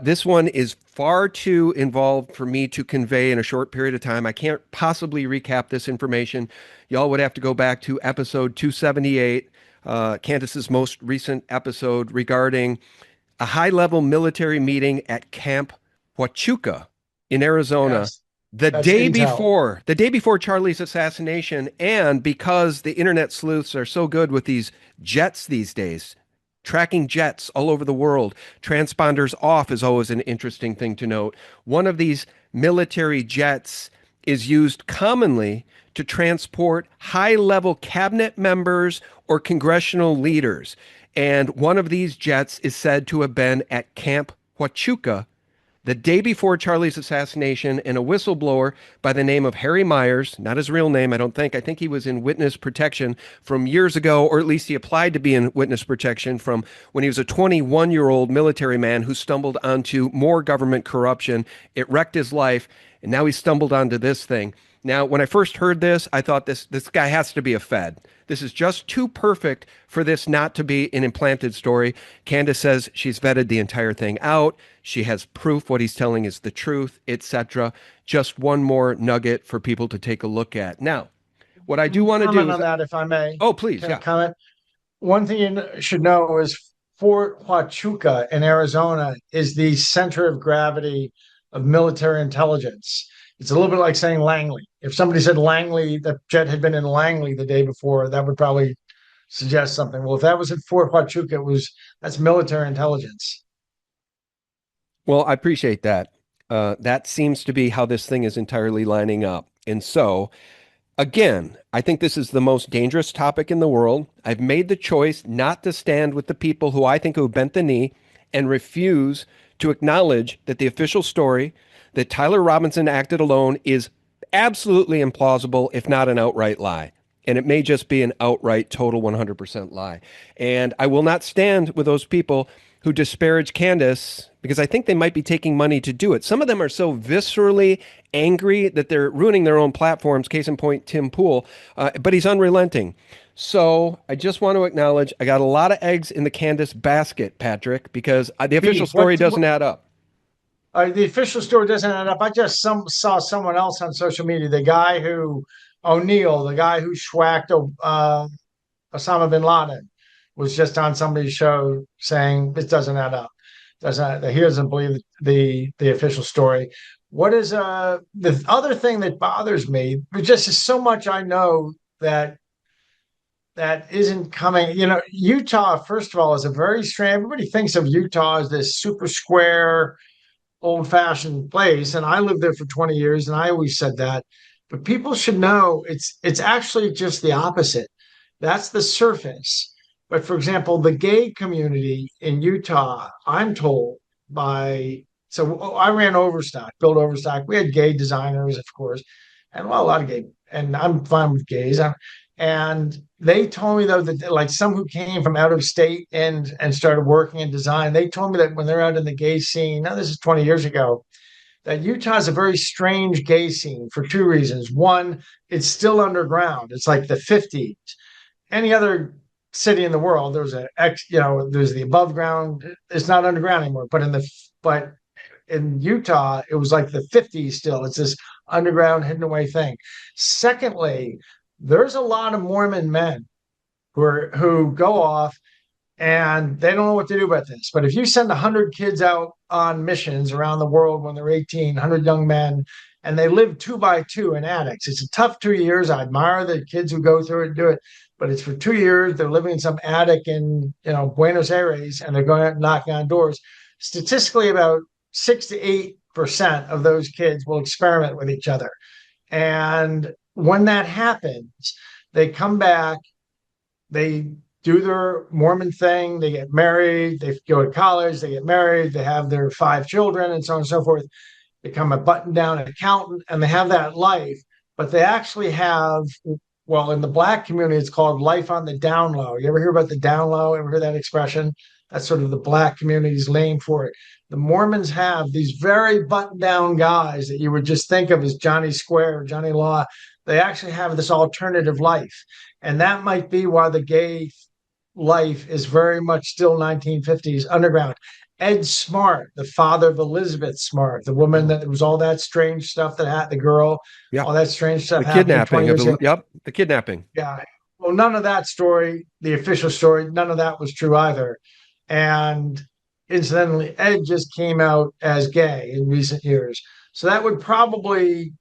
This one is far too involved for me to convey in a short period of time. I can't possibly recap this information. Y'all would have to go back to episode 278, Candace's most recent episode regarding a high-level military meeting at Camp Huachuca in Arizona. Yes. The day before Charlie's assassination, and because the internet sleuths are so good with these jets these days, tracking jets all over the world, transponders off is always an interesting thing to note. One of these military jets is used commonly to transport high-level cabinet members or congressional leaders. And one of these jets is said to have been at Camp Huachuca the day before Charlie's assassination, and a whistleblower by the name of Harry Myers, not his real name, I don't think. I think he was in witness protection from years ago, or at least he applied to be in witness protection from when he was a 21-year-old military man who stumbled onto more government corruption. It wrecked his life, and now he stumbled onto this thing. Now, when I first heard this, I thought this guy has to be a Fed. This is just too perfect for this not to be an implanted story. Candace says she's vetted the entire thing out. She has proof what he's telling is the truth, etc. Just one more nugget for people to take a look at. Now, what I do want to do on that, if I may. Oh, please, Can I yeah. comment? One thing you should know is Fort Huachuca in Arizona is the center of gravity of military intelligence. It's a little bit like saying Langley. If somebody said Langley, the jet had been in Langley the day before, that would probably suggest something. Well, if that was at Fort Huachuca, that's military intelligence. Well, I appreciate that. That seems to be how this thing is entirely lining up. And so, again, I think this is the most dangerous topic in the world. I've made the choice not to stand with the people who I think who bent the knee and refuse to acknowledge that the official story that Tyler Robinson acted alone is absolutely implausible, if not an outright lie. And it may just be an outright, total 100% lie. And I will not stand with those people who disparage Candace because I think they might be taking money to do it. Some of them are so viscerally angry that they're ruining their own platforms. Case in point, Tim Pool. But he's unrelenting. So I just want to acknowledge I got a lot of eggs in the Candace basket, Patrick, because the official story doesn't add up. The official story doesn't add up. I just saw someone else on social media, the guy who schwacked Osama bin Laden, was just on somebody's show saying this doesn't add up. He doesn't believe the official story. What is the other thing that bothers me? There's just so much I know that isn't coming. Utah, first of all, is a very strange. Everybody thinks of Utah as this super square, old-fashioned place, and I lived there for 20 years, and I always said that. But people should know it's actually just the opposite. That's the surface. But for example, the gay community in Utah, I'm told so I ran Overstock, built Overstock. We had gay designers, of course, and a lot of gay, and I'm fine with gays. And they told me, though, that like some who came from out of state and started working in design, they told me that when they're out in the gay scene, now this is 20 years ago, that Utah is a very strange gay scene for two reasons. One, it's still underground. It's like the 50s. Any other city in the world, there's the above ground. It's not underground anymore. But in Utah, it was like the 50s still. It's this underground, hidden away thing. Secondly, there's a lot of Mormon men who go off and they don't know what to do about this. But if you send 100 kids out on missions around the world when they're 18, 100 young men, and they live 2 by 2 in attics, it's a tough 2 years. I admire the kids who go through it and do it. But it's for 2 years. They're living in some attic in Buenos Aires, and they're going out knocking on doors. Statistically, about 6 to 8% of those kids will experiment with each other. And when that happens, they come back, they do their Mormon thing, they get married, they go to college, they get married, they have their 5 children, and so on and so forth, become a button-down accountant, and they have that life. But they actually have, well, in the Black community, it's called life on the down low. You ever hear about the down low? Ever hear that expression? That's sort of the Black community's name for it. The Mormons have these very button-down guys that you would just think of as Johnny Square or Johnny Law. They actually have this alternative life. And that might be why the gay life is very much still 1950s underground. Ed Smart, the father of Elizabeth Smart, the woman that was all that strange stuff that had the girl, all that strange stuff. The kidnapping. The kidnapping. Yeah. Well, none of that story, the official story, none of that was true either. And incidentally, Ed just came out as gay in recent years. So that would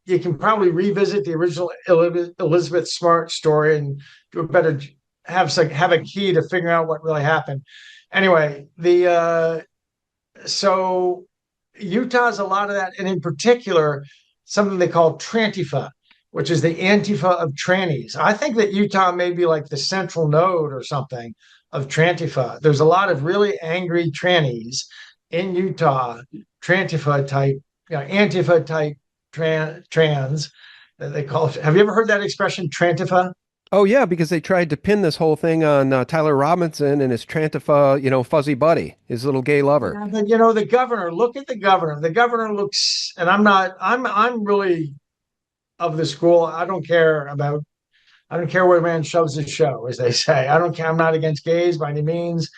you can probably revisit the original Elizabeth Smart story and do a better, have a key to figure out what really happened. Anyway, so Utah's a lot of that, and in particular, something they call Trantifa, which is the Antifa of trannies. I think that Utah may be like the central node or something of Trantifa. There's a lot of really angry trannies in Utah, Trantifa type, Antifa type trans, they call it. Have you ever heard that expression, Trantifa? Oh, yeah, because they tried to pin this whole thing on Tyler Robinson and his Trantifa, fuzzy buddy, his little gay lover. Yeah, but the governor, look at the governor. The governor looks, and I'm really of the school. I don't care where a man shoves his show, as they say. I don't care. I'm not against gays by any means.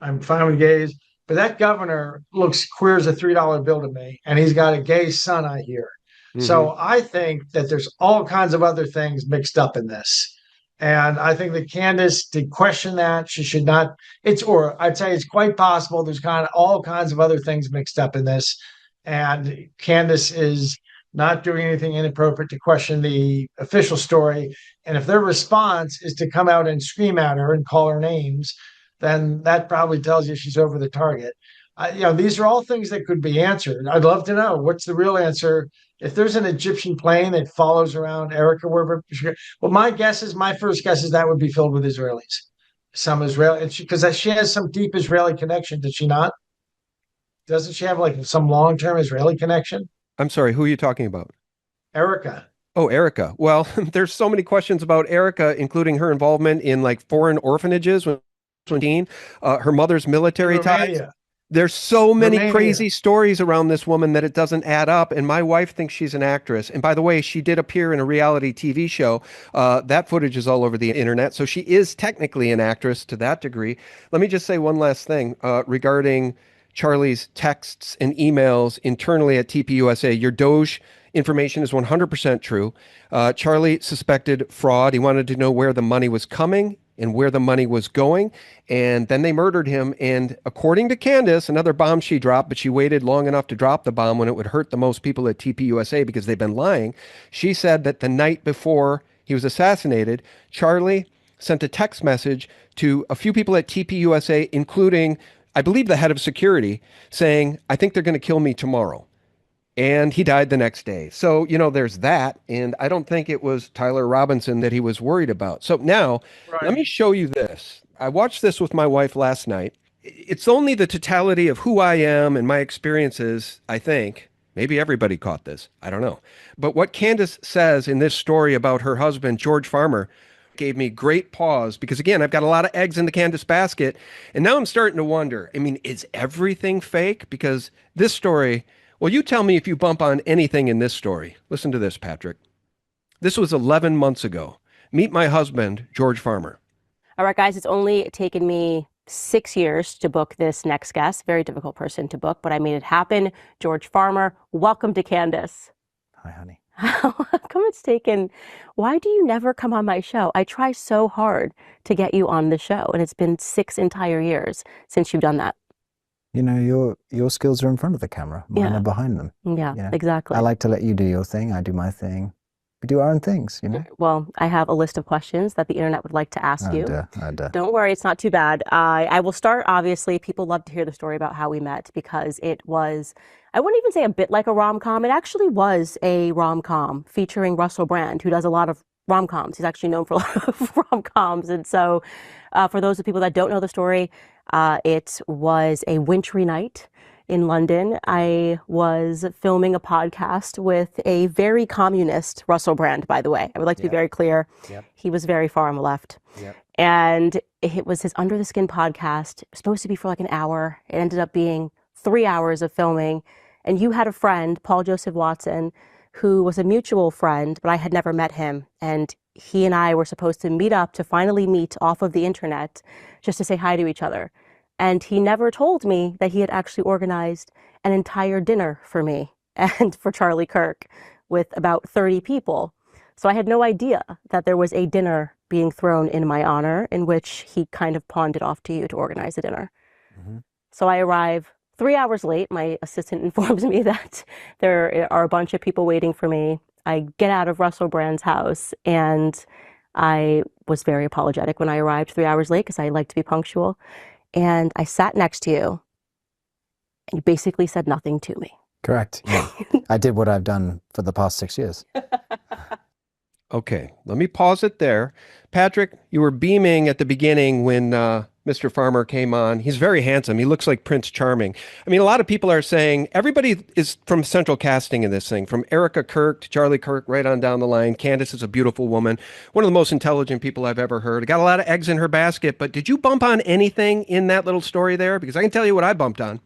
I'm fine with gays. But that governor looks queer as a $3 bill to me. And he's got a gay son, I hear. Mm-hmm. So I think that there's all kinds of other things mixed up in this. And I think that Candace did question that. She should not, or I'd say it's quite possible there's kind of all kinds of other things mixed up in this. And Candace is not doing anything inappropriate to question the official story. And if their response is to come out and scream at her and call her names, then that probably tells you she's over the target. These are all things that could be answered. I'd love to know what's the real answer. If there's an Egyptian plane that follows around Erica, wherever, well, my first guess is that would be filled with Israelis. Some Israeli, because she has some deep Israeli connection, did she not? Doesn't she have like some long-term Israeli connection? I'm sorry, who are you talking about? Erica. Oh, Erica. Well, there's so many questions about Erica, including her involvement in like foreign orphanages when her mother's military ties. There's so many crazy stories around this woman that it doesn't add up. And my wife thinks she's an actress. And by the way, she did appear in a reality TV show. That footage is all over the internet. So she is technically an actress to that degree. Let me just say one last thing regarding Charlie's texts and emails internally at TPUSA. Your Doge information is 100% true. Charlie suspected fraud. He wanted to know where the money was coming and where the money was going. And then they murdered him. And according to Candace, another bomb she dropped, but she waited long enough to drop the bomb when it would hurt the most people at TPUSA because they've been lying. She said that the night before he was assassinated, Charlie sent a text message to a few people at TPUSA, including, I believe, the head of security, saying, I think they're going to kill me tomorrow. And he died the next day. So, there's that. And I don't think it was Tyler Robinson that he was worried about. So now, Let me show you this. I watched this with my wife last night. It's only the totality of who I am and my experiences, I think. Maybe everybody caught this. I don't know. But what Candace says in this story about her husband, George Farmer, gave me great pause because, again, I've got a lot of eggs in the Candace basket. And now I'm starting to wonder, is everything fake? Because this story... Well, you tell me if you bump on anything in this story. Listen to this, Patrick. This was 11 months ago. Meet my husband, George Farmer. All right, guys, it's only taken me 6 years to book this next guest. Very difficult person to book, but I made it happen. George Farmer, welcome to Candace. Hi, honey. How come it's taken? Why do you never come on my show? I try so hard to get you on the show, and it's been 6 entire years since you've done that. Your skills are in front of the camera. Mine are behind them. Yeah, exactly. I like to let you do your thing. I do my thing. We do our own things, Well, I have a list of questions that the internet would like to ask you. Don't worry, it's not too bad. I will start, obviously. People love to hear the story about how we met because it was, I wouldn't even say a bit like a rom-com. It actually was a rom-com featuring Russell Brand, who does a lot of rom-coms. He's actually known for a lot of rom-coms. And so for those of people that don't know the story, it was a wintry night in London. I was filming a podcast with a very communist Russell Brand, by the way. I would like to be very clear. Yep. He was very far on the left. Yep. And it was his Under the Skin podcast, supposed to be for like an hour. It ended up being 3 hours of filming. And you had a friend, Paul Joseph Watson, who was a mutual friend, but I had never met him. And he and I were supposed to meet up to finally meet off of the internet just to say hi to each other. And he never told me that he had actually organized an entire dinner for me and for Charlie Kirk with about 30 people. So I had no idea that there was a dinner being thrown in my honor in which he kind of pawned it off to you to organize the dinner. Mm-hmm. So I arrive 3 hours late. My assistant informs me that there are a bunch of people waiting for me. I get out of Russell Brand's house, and I was very apologetic when I arrived 3 hours late because I like to be punctual. And I sat next to you, and you basically said nothing to me. Correct. Yeah. I did what I've done for the past 6 years. Okay, let me pause it there. Patrick, you were beaming at the beginning when Mr. Farmer came on. He's very handsome. He looks like Prince Charming. I mean, a lot of people are saying everybody is from central casting in this thing, from Erica Kirk to Charlie Kirk, right on down the line. Candace is a beautiful woman, one of the most intelligent people I've ever heard. Got a lot of eggs in her basket, but did you bump on anything in that little story there? Because I can tell you what I bumped on.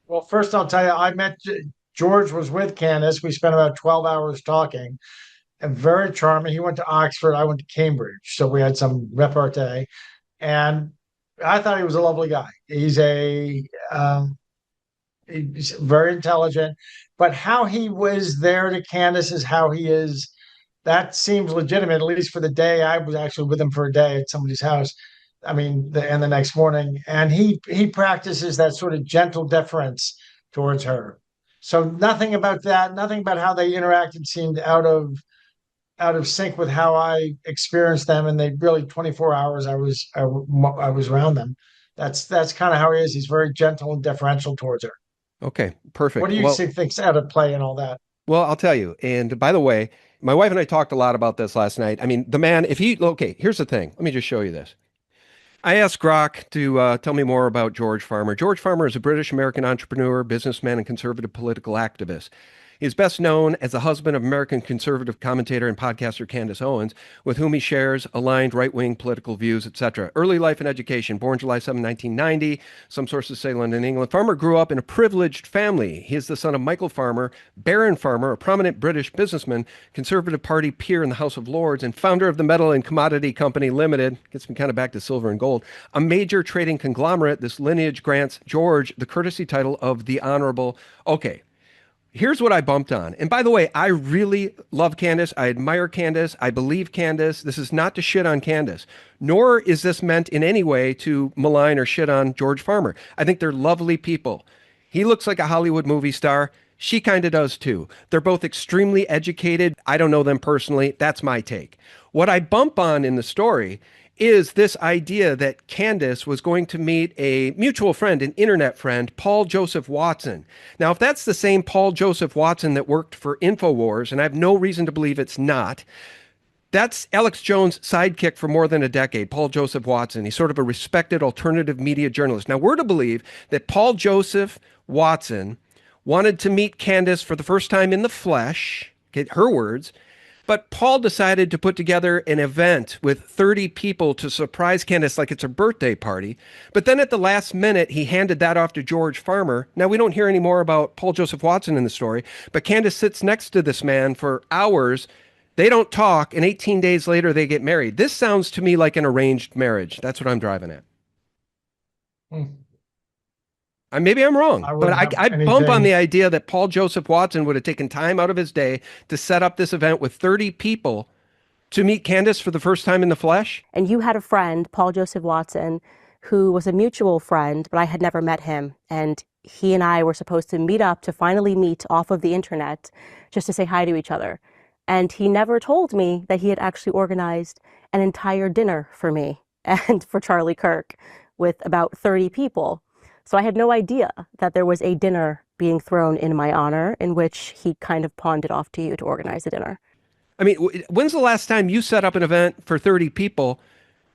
Well, first I'll tell you, George was with Candace. We spent about 12 hours talking, and very charming. He went to Oxford. I went to Cambridge. So we had some repartee. And I thought he was a lovely guy. He's very intelligent, but how he was there to Candace is how he is. That seems legitimate, at least for the day. I was actually with him for a day at somebody's house. I mean, and the next morning, and he practices that sort of gentle deference towards her. So nothing about that, nothing about how they interacted seemed out of sync with how I experienced them. And they really 24 hours I was around them. That's kind of how he is. He's very gentle and deferential towards her. Okay, perfect. What do you think out of play and all that? Well, I'll tell you. And by the way, my wife and I talked a lot about this last night. I mean, the man, okay, here's the thing. Let me just show you this. I asked Grok to tell me more about George Farmer. George Farmer is a British-American entrepreneur, businessman, and conservative political activist. He is best known as the husband of American conservative commentator and podcaster Candace Owens, with whom he shares aligned right-wing political views, etc. Early life and education. Born July 7, 1990. Some sources say London, England. Farmer grew up in a privileged family. He is the son of Michael Farmer, Byrne Farmer, a prominent British businessman, Conservative Party peer in the House of Lords, and founder of the Metal and Commodity Company Limited. Gets me kind of back to silver and gold. A major trading conglomerate. This lineage grants George the courtesy title of the Honorable. Okay. Here's what I bumped on. And by the way, I really love Candace. I admire Candace. I believe Candace. This is not to shit on Candace, nor is this meant in any way to malign or shit on George Farmer. I think they're lovely people. He looks like a Hollywood movie star. She kind of does too. They're both extremely educated. I don't know them personally. That's my take. What I bump on in the story is this idea that Candace was going to meet a mutual friend, an internet friend, Paul Joseph Watson. Now, if that's the same Paul Joseph Watson that worked for InfoWars, and I have no reason to believe it's not, that's Alex Jones' sidekick for more than a decade, Paul Joseph Watson. He's sort of a respected alternative media journalist. Now, we're to believe that Paul Joseph Watson wanted to meet Candace for the first time in the flesh, okay, her words, but Paul decided to put together an event with 30 people to surprise Candace like it's a birthday party. But then at the last minute, he handed that off to George Farmer. Now, we don't hear any more about Paul Joseph Watson in the story, but Candace sits next to this man for hours. They don't talk, and 18 days later, they get married. This sounds to me like an arranged marriage. That's what I'm driving at. Maybe I'm wrong, but I bump on the idea that Paul Joseph Watson would have taken time out of his day to set up this event with 30 people to meet Candace for the first time in the flesh. And you had a friend, Paul Joseph Watson, who was a mutual friend, but I had never met him. And he and I were supposed to meet up to finally meet off of the internet just to say hi to each other. And he never told me that he had actually organized an entire dinner for me and for Charlie Kirk with about 30 people. So I had no idea that there was a dinner being thrown in my honor in which he kind of pawned it off to you to organize the dinner. I mean, when's the last time you set up an event for 30 people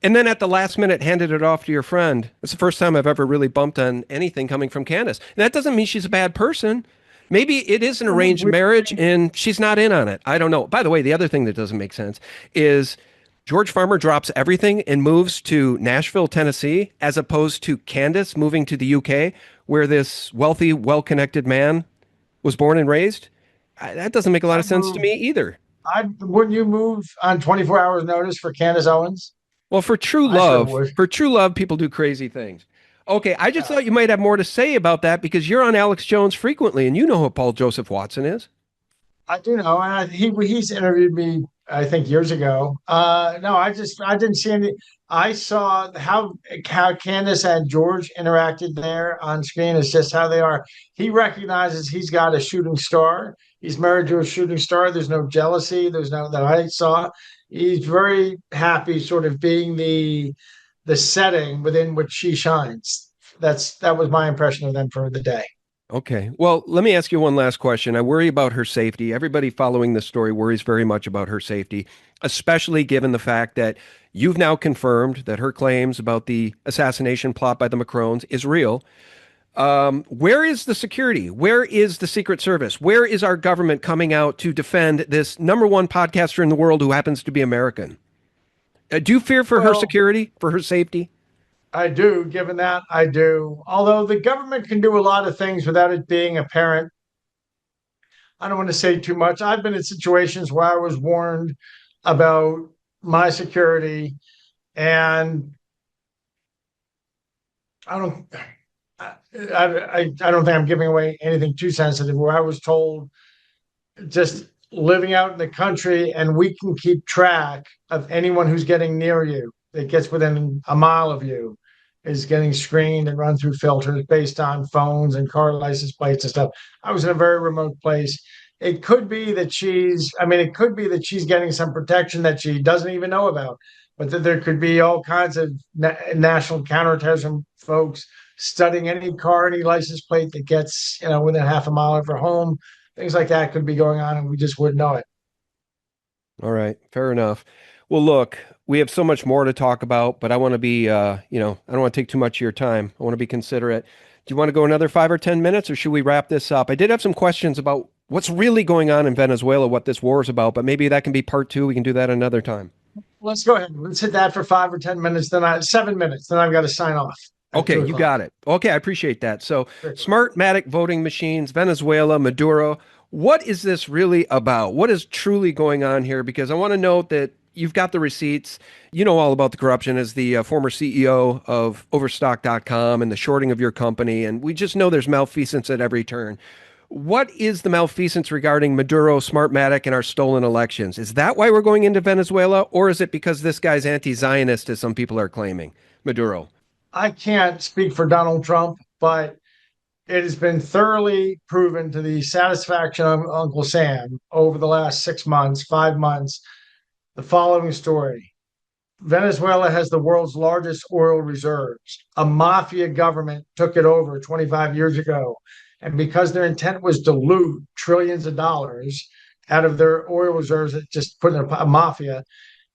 and then at the last minute handed it off to your friend? It's the first time I've ever really bumped on anything coming from Candace. And that doesn't mean she's a bad person. Maybe it is an arranged marriage and she's not in on it. I don't know. By the way, the other thing that doesn't make sense is George Farmer drops everything and moves to Nashville, Tennessee, as opposed to Candace moving to the UK, where this wealthy, well-connected man was born and raised. That doesn't make a lot of sense to me either. Wouldn't you move on 24 hours notice for Candace Owens? Well, for true love, people do crazy things. Okay, I just thought you might have more to say about that because you're on Alex Jones frequently, and you know who Paul Joseph Watson is. I do know, and he's interviewed me, I think, years ago. No, I didn't see any. I saw how Candace and George interacted there on screen. It's just how they are. He recognizes he's got a shooting star. He's married to a shooting star. There's no jealousy. There's no that I saw. He's very happy, sort of being the setting within which she shines. That was my impression of them for the day. Okay. Well, let me ask you one last question. I worry about her safety. Everybody following this story worries very much about her safety, especially given the fact that you've now confirmed that her claims about the assassination plot by the Macrons is real. Where is the security? Where is the Secret Service? Where is our government coming out to defend this number one podcaster in the world who happens to be American? Do you fear for her Well, security, for her safety? I do, given that I do. Although the government can do a lot of things without it being apparent. I don't want to say too much. I've been in situations where I was warned about my security, and I don't, I don't think I'm giving away anything too sensitive. Where I was told, just living out in the country, and we can keep track of anyone who's getting near you that gets within a mile of you is getting screened and run through filters based on phones and car license plates and stuff. I was in a very remote place. It could be that it could be that she's getting some protection that she doesn't even know about, but that there could be all kinds of national counterterrorism folks studying any car, any license plate that gets, within half a mile of her home. Things like that could be going on, and we just wouldn't know it. All right, fair enough. Well, look, we have so much more to talk about, but I want to be, I don't want to take too much of your time. I want to be considerate. Do you want to go another 5 or 10 minutes, or should we wrap this up? I did have some questions about what's really going on in Venezuela, what this war is about, but maybe that can be part two. We can do that another time. Let's go ahead. Let's hit that for 5 or 10 minutes. 7 minutes. Then I've got to sign off. Okay, you got it. Okay, I appreciate that. So, Smartmatic voting machines, Venezuela, Maduro. What is this really about? What is truly going on here? Because I want to note that you've got the receipts. You know all about the corruption as the former CEO of Overstock.com and the shorting of your company. And we just know there's malfeasance at every turn. What is the malfeasance regarding Maduro, Smartmatic, and our stolen elections? Is that why we're going into Venezuela? Or is it because this guy's anti-Zionist, as some people are claiming? Maduro. I can't speak for Donald Trump, but it has been thoroughly proven to the satisfaction of Uncle Sam over the last 6 months, 5 months, the following story. Venezuela has the world's largest oil reserves. A mafia government took it over 25 years ago. And because their intent was to loot trillions of dollars out of their oil reserves, just put in a mafia,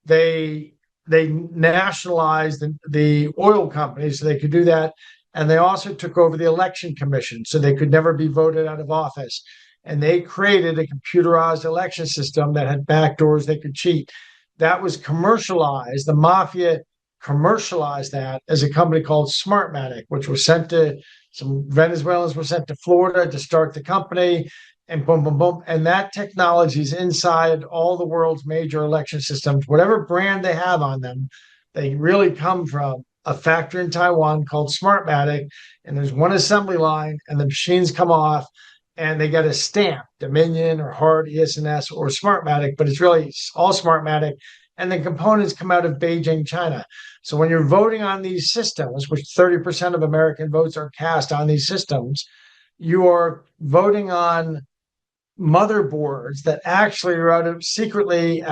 they nationalized the oil companies so they could do that. And they also took over the election commission so they could never be voted out of office. And they created a computerized election system that had backdoors they could cheat. That was commercialized. The mafia commercialized that as a company called Smartmatic, which was sent to some Venezuelans were sent to Florida to start the company, and boom, boom, boom. And that technology is inside all the world's major election systems. Whatever brand they have on them, they really come from a factory in Taiwan called Smartmatic. And there's one assembly line, and the machines come off, and they get a stamp, Dominion or Hard, ES&S or Smartmatic, but it's really all Smartmatic. And the components come out of Beijing, China. So when you're voting on these systems, which 30% of American votes are cast on these systems, you are voting on motherboards that actually are secretly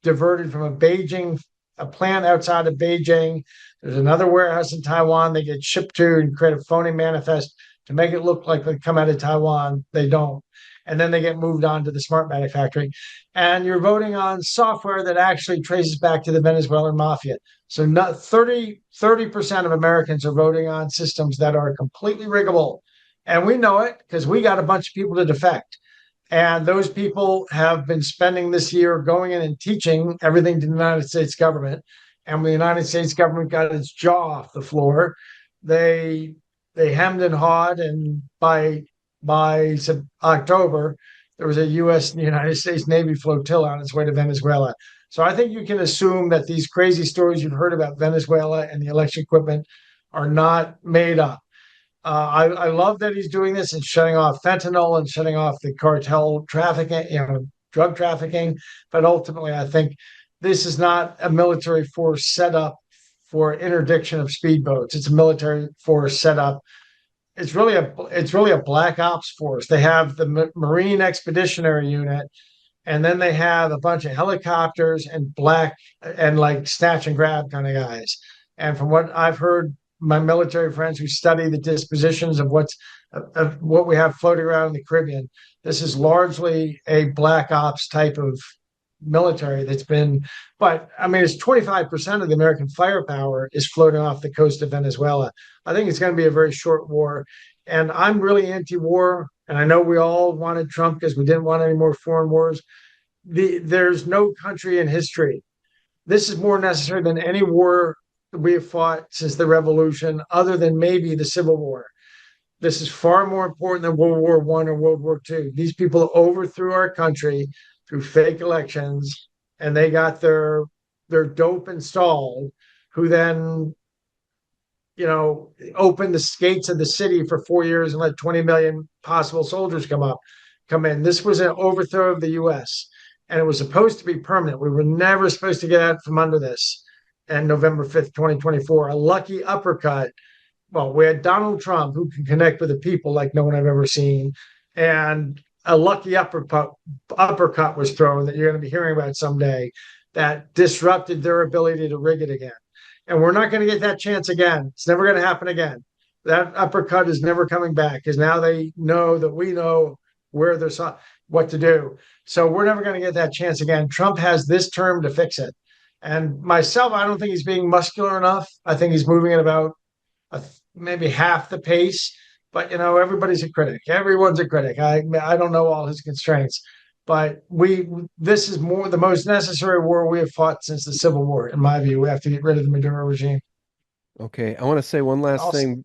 diverted from a plant outside of Beijing. There's another warehouse in Taiwan they get shipped to and create a phony manifest to make it look like they come out of Taiwan. They don't. And then they get moved on to the Smartmatic factory. And you're voting on software that actually traces back to the Venezuelan mafia. So 30% of Americans are voting on systems that are completely riggable. And we know it because we got a bunch of people to defect. And those people have been spending this year going in and teaching everything to the United States government. And when the United States government got its jaw off the floor, they hemmed and hawed, and by October, there was a U.S. and United States Navy flotilla on its way to Venezuela. So I think you can assume that these crazy stories you've heard about Venezuela and the election equipment are not made up. I love that he's doing this and shutting off fentanyl and shutting off the cartel trafficking, drug trafficking. But ultimately, I think this is not a military force set up for interdiction of speedboats. It's a military force set up. It's really a black ops force. They have the Marine Expeditionary Unit, and then they have a bunch of helicopters and like snatch and grab kind of guys. And from what I've heard my military friends who study the dispositions of what we have floating around in the Caribbean. This is largely a black ops type of military that's been, but I mean, it's 25% of the American firepower is floating off the coast of Venezuela. I think it's going to be a very short war. And I'm really anti-war. And I know we all wanted Trump because we didn't want any more foreign wars. There's no country in history. This is more necessary than any war we have fought since the revolution, other than maybe the Civil War. This is far more important than World War I or World War II. These people overthrew our country through fake elections, and they got their dope installed, who then, opened the gates of the city for 4 years and let 20 million possible soldiers come in. This was an overthrow of the U.S., and it was supposed to be permanent. We were never supposed to get out from under this. And November 5th, 2024, a lucky uppercut. Well, we had Donald Trump, who can connect with the people like no one I've ever seen, and a lucky uppercut was thrown that you're going to be hearing about someday that disrupted their ability to rig it again. And we're not going to get that chance again. It's never going to happen again. That uppercut is never coming back because now they know that we know what to do. So we're never going to get that chance again. Trump has this term to fix it. And myself, I don't think he's being muscular enough. I think he's moving at about maybe half the pace. But, everybody's a critic. Everyone's a critic. I don't know all his constraints. But this is the most necessary war we have fought since the Civil War, in my view. We have to get rid of the Maduro regime. Okay. I want to say one last thing.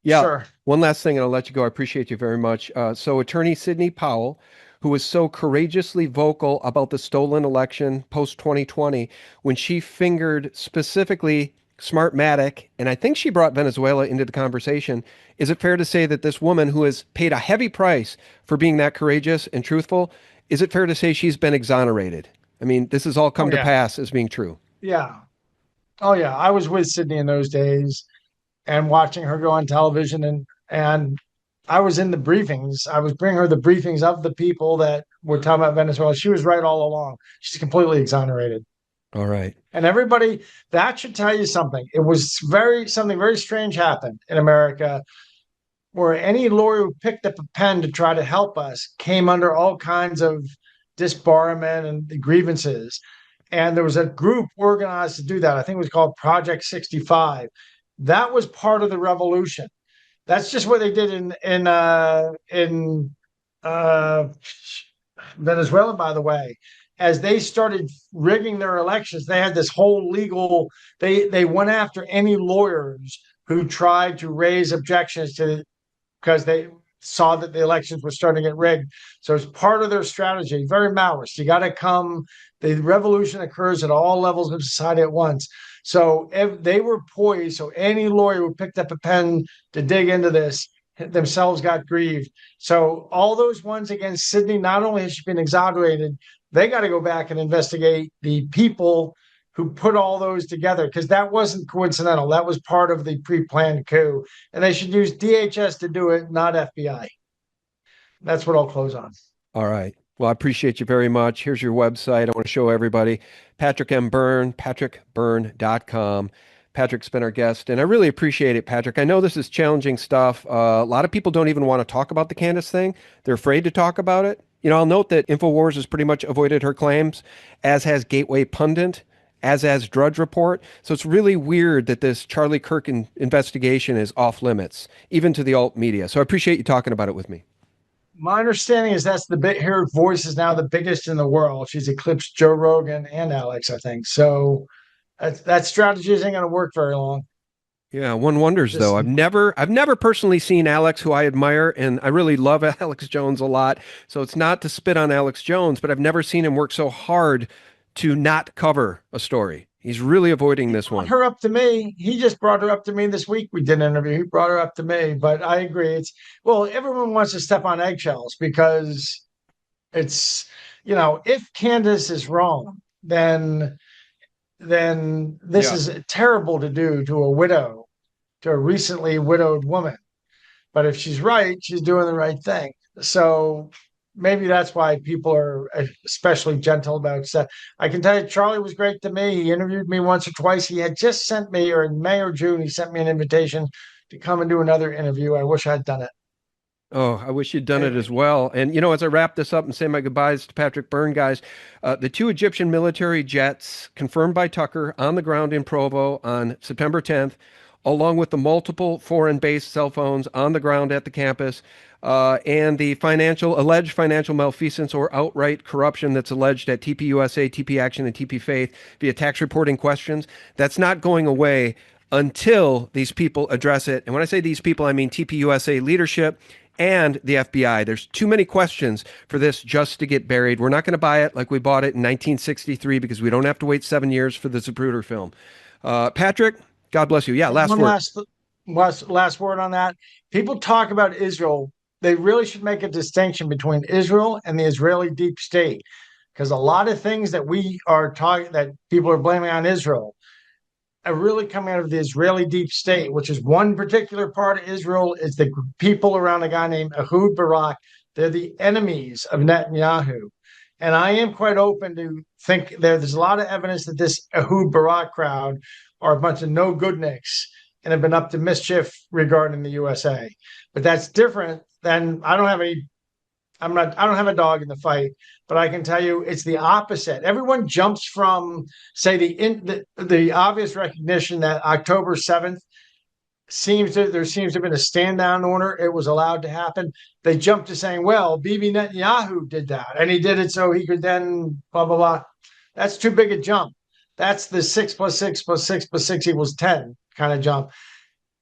Yeah, sure. One last thing, and I'll let you go. I appreciate you very much. So Attorney Sidney Powell, who was so courageously vocal about the stolen election post-2020, when she fingered specifically Smartmatic, and I think she brought Venezuela into the conversation, is it fair to say that this woman who has paid a heavy price for being that courageous and truthful, is it fair to say she's been exonerated? I mean, this has all come to pass as being true. Yeah. Oh, yeah. I was with Sydney in those days and watching her go on television, and I was in the briefings. I was bringing her the briefings of the people that were talking about Venezuela. She was right all along. She's completely exonerated. All right. And everybody, that should tell you something. It was something very strange happened in America, where any lawyer who picked up a pen to try to help us came under all kinds of disbarment and grievances. And there was a group organized to do that. I think it was called Project 65. That was part of the revolution. That's just what they did in Venezuela, by the way. As they started rigging their elections, they had this whole legal. They went after any lawyers who tried to raise objections because they saw that the elections were starting to get rigged. So it's part of their strategy. Very Maoist. You got to come. The revolution occurs at all levels of society at once. So they were poised. So any lawyer who picked up a pen to dig into this themselves got grieved. So all those ones against Sydney, not only has she been exonerated, they got to go back and investigate the people who put all those together, because that wasn't coincidental. That was part of the pre-planned coup. And they should use DHS to do it, not FBI. That's what I'll close on. All right. Well, I appreciate you very much. Here's your website. I want to show everybody. Patrick M. Byrne, patrickbyrne.com. Patrick's been our guest, and I really appreciate it, Patrick. I know this is challenging stuff. A lot of people don't even want to talk about the Candace thing. They're afraid to talk about it. I'll note that InfoWars has pretty much avoided her claims, as has Gateway Pundit, as has Drudge Report. So it's really weird that this Charlie Kirk investigation is off limits, even to the alt media. So I appreciate you talking about it with me. My understanding is her voice is now the biggest in the world. She's eclipsed Joe Rogan and Alex, I think. So that strategy isn't going to work very long. Yeah, one wonders though. I've never personally seen Alex, who I admire, and I really love Alex Jones a lot. So it's not to spit on Alex Jones, but I've never seen him work so hard to not cover a story. He's really avoiding this one. Her up to me. He just brought her up to me this week. We did an interview. He brought her up to me, but I agree. Everyone wants to step on eggshells because it's, if Candace is wrong, then this is terrible to do to a widow, to a recently widowed woman. But if she's right, she's doing the right thing. So maybe that's why people are especially gentle about stuff. I can tell you, Charlie was great to me. He interviewed me once or twice. He had just sent me, or in May or June, he sent me an invitation to come and do another interview. I wish I'd done it. Oh, I wish you'd done it as well. And, as I wrap this up and say my goodbyes to Patrick Byrne, guys, the 2 Egyptian military jets confirmed by Tucker on the ground in Provo on September 10th, along with the multiple foreign-based cell phones on the ground at the campus, and the alleged financial malfeasance or outright corruption that's alleged at TP USA, TP Action, and TP Faith via tax reporting questions, that's not going away until these people address it. And when I say these people, I mean TP USA leadership and the FBI. There's too many questions for this just to get buried. We're not going to buy it like we bought it in 1963 because we don't have to wait 7 years for the Zapruder film. Patrick, God bless you. Yeah, last word on that. People talk about Israel. They really should make a distinction between Israel and the Israeli deep state, because a lot of things that that people are blaming on Israel are really coming out of the Israeli deep state, which is one particular part of Israel, is the people around a guy named Ehud Barak. They're the enemies of Netanyahu. And I am quite open to think there's a lot of evidence that this Ehud Barak crowd are a bunch of no-goodniks and have been up to mischief regarding the USA. But that's different than I don't have a dog in the fight, but I can tell you it's the opposite. Everyone jumps from, say, the obvious recognition that October 7th there seems to have been a stand down order. It was allowed to happen. They jump to saying, well, Bibi Netanyahu did that, and he did it so he could then blah, blah, blah. That's too big a jump. That's the 6 + 6 + 6 + 6 = 10 kind of jump.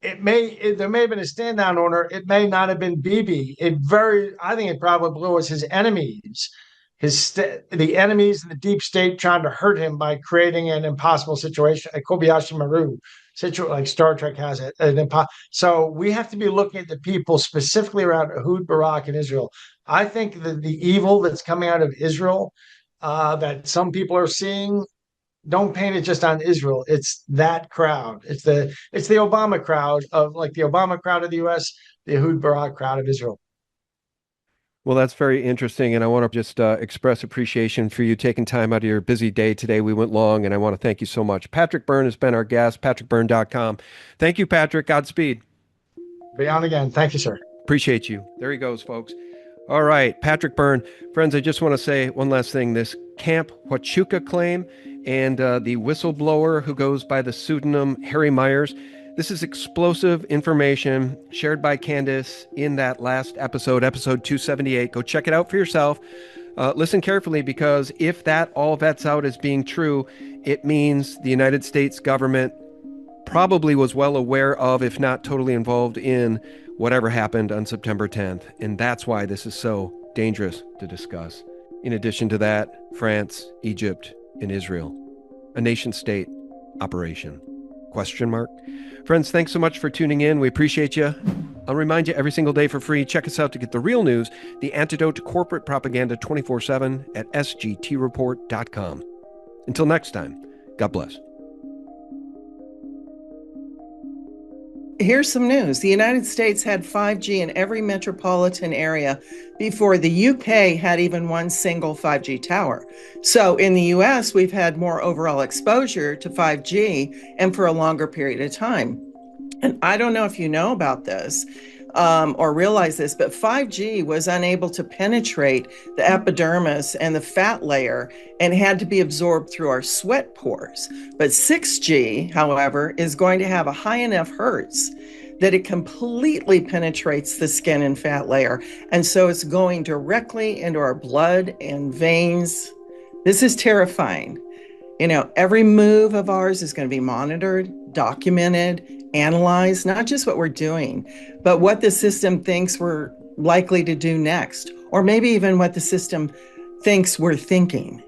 There may have been a stand down order. It may not have been Bibi. I think it probably was his enemies, the enemies in the deep state trying to hurt him by creating an impossible situation, a Kobayashi Maru situation, like Star Trek has it. So we have to be looking at the people specifically around Ehud Barak in Israel. I think that the evil that's coming out of Israel that some people are seeing, don't paint it just on Israel. It's that crowd. It's the Obama crowd of the Obama crowd of the U.S., the Ehud Barak crowd of Israel. Well, that's very interesting, and I want to just express appreciation for you taking time out of your busy day today. We went long, and I want to thank you so much. Patrick Byrne has been our guest, patrickbyrne.com. Thank you, Patrick. Godspeed. Be on again. Thank you, sir. Appreciate you. There he goes, folks. All right, Patrick Byrne. Friends, I just want to say one last thing. This Camp Huachuca claim and the whistleblower who goes by the pseudonym Harry Myers, this is explosive information shared by Candace in that last episode 278. Go check it out for yourself. Listen carefully, because if that all vets out as being true, it means the United States government probably was well aware of, if not totally involved in, whatever happened on September 10th. And that's why this is so dangerous to discuss. In addition to that, France, Egypt, and Israel. A nation-state operation. ? Friends, thanks so much for tuning in. We appreciate you. I'll remind you every single day for free, check us out to get the real news, the antidote to corporate propaganda 24/7 at sgtreport.com. Until next time, God bless. Here's some news. The United States had 5G in every metropolitan area before the UK had even one single 5G tower. So in the US, we've had more overall exposure to 5G and for a longer period of time. And I don't know if you know about this or realize this, but 5G was unable to penetrate the epidermis and the fat layer and had to be absorbed through our sweat pores. But 6G, however, is going to have a high enough hertz that it completely penetrates the skin and fat layer. And so it's going directly into our blood and veins. This is terrifying. You know, every move of ours is going to be monitored, documented, analyze not just what we're doing, but what the system thinks we're likely to do next, or maybe even what the system thinks we're thinking.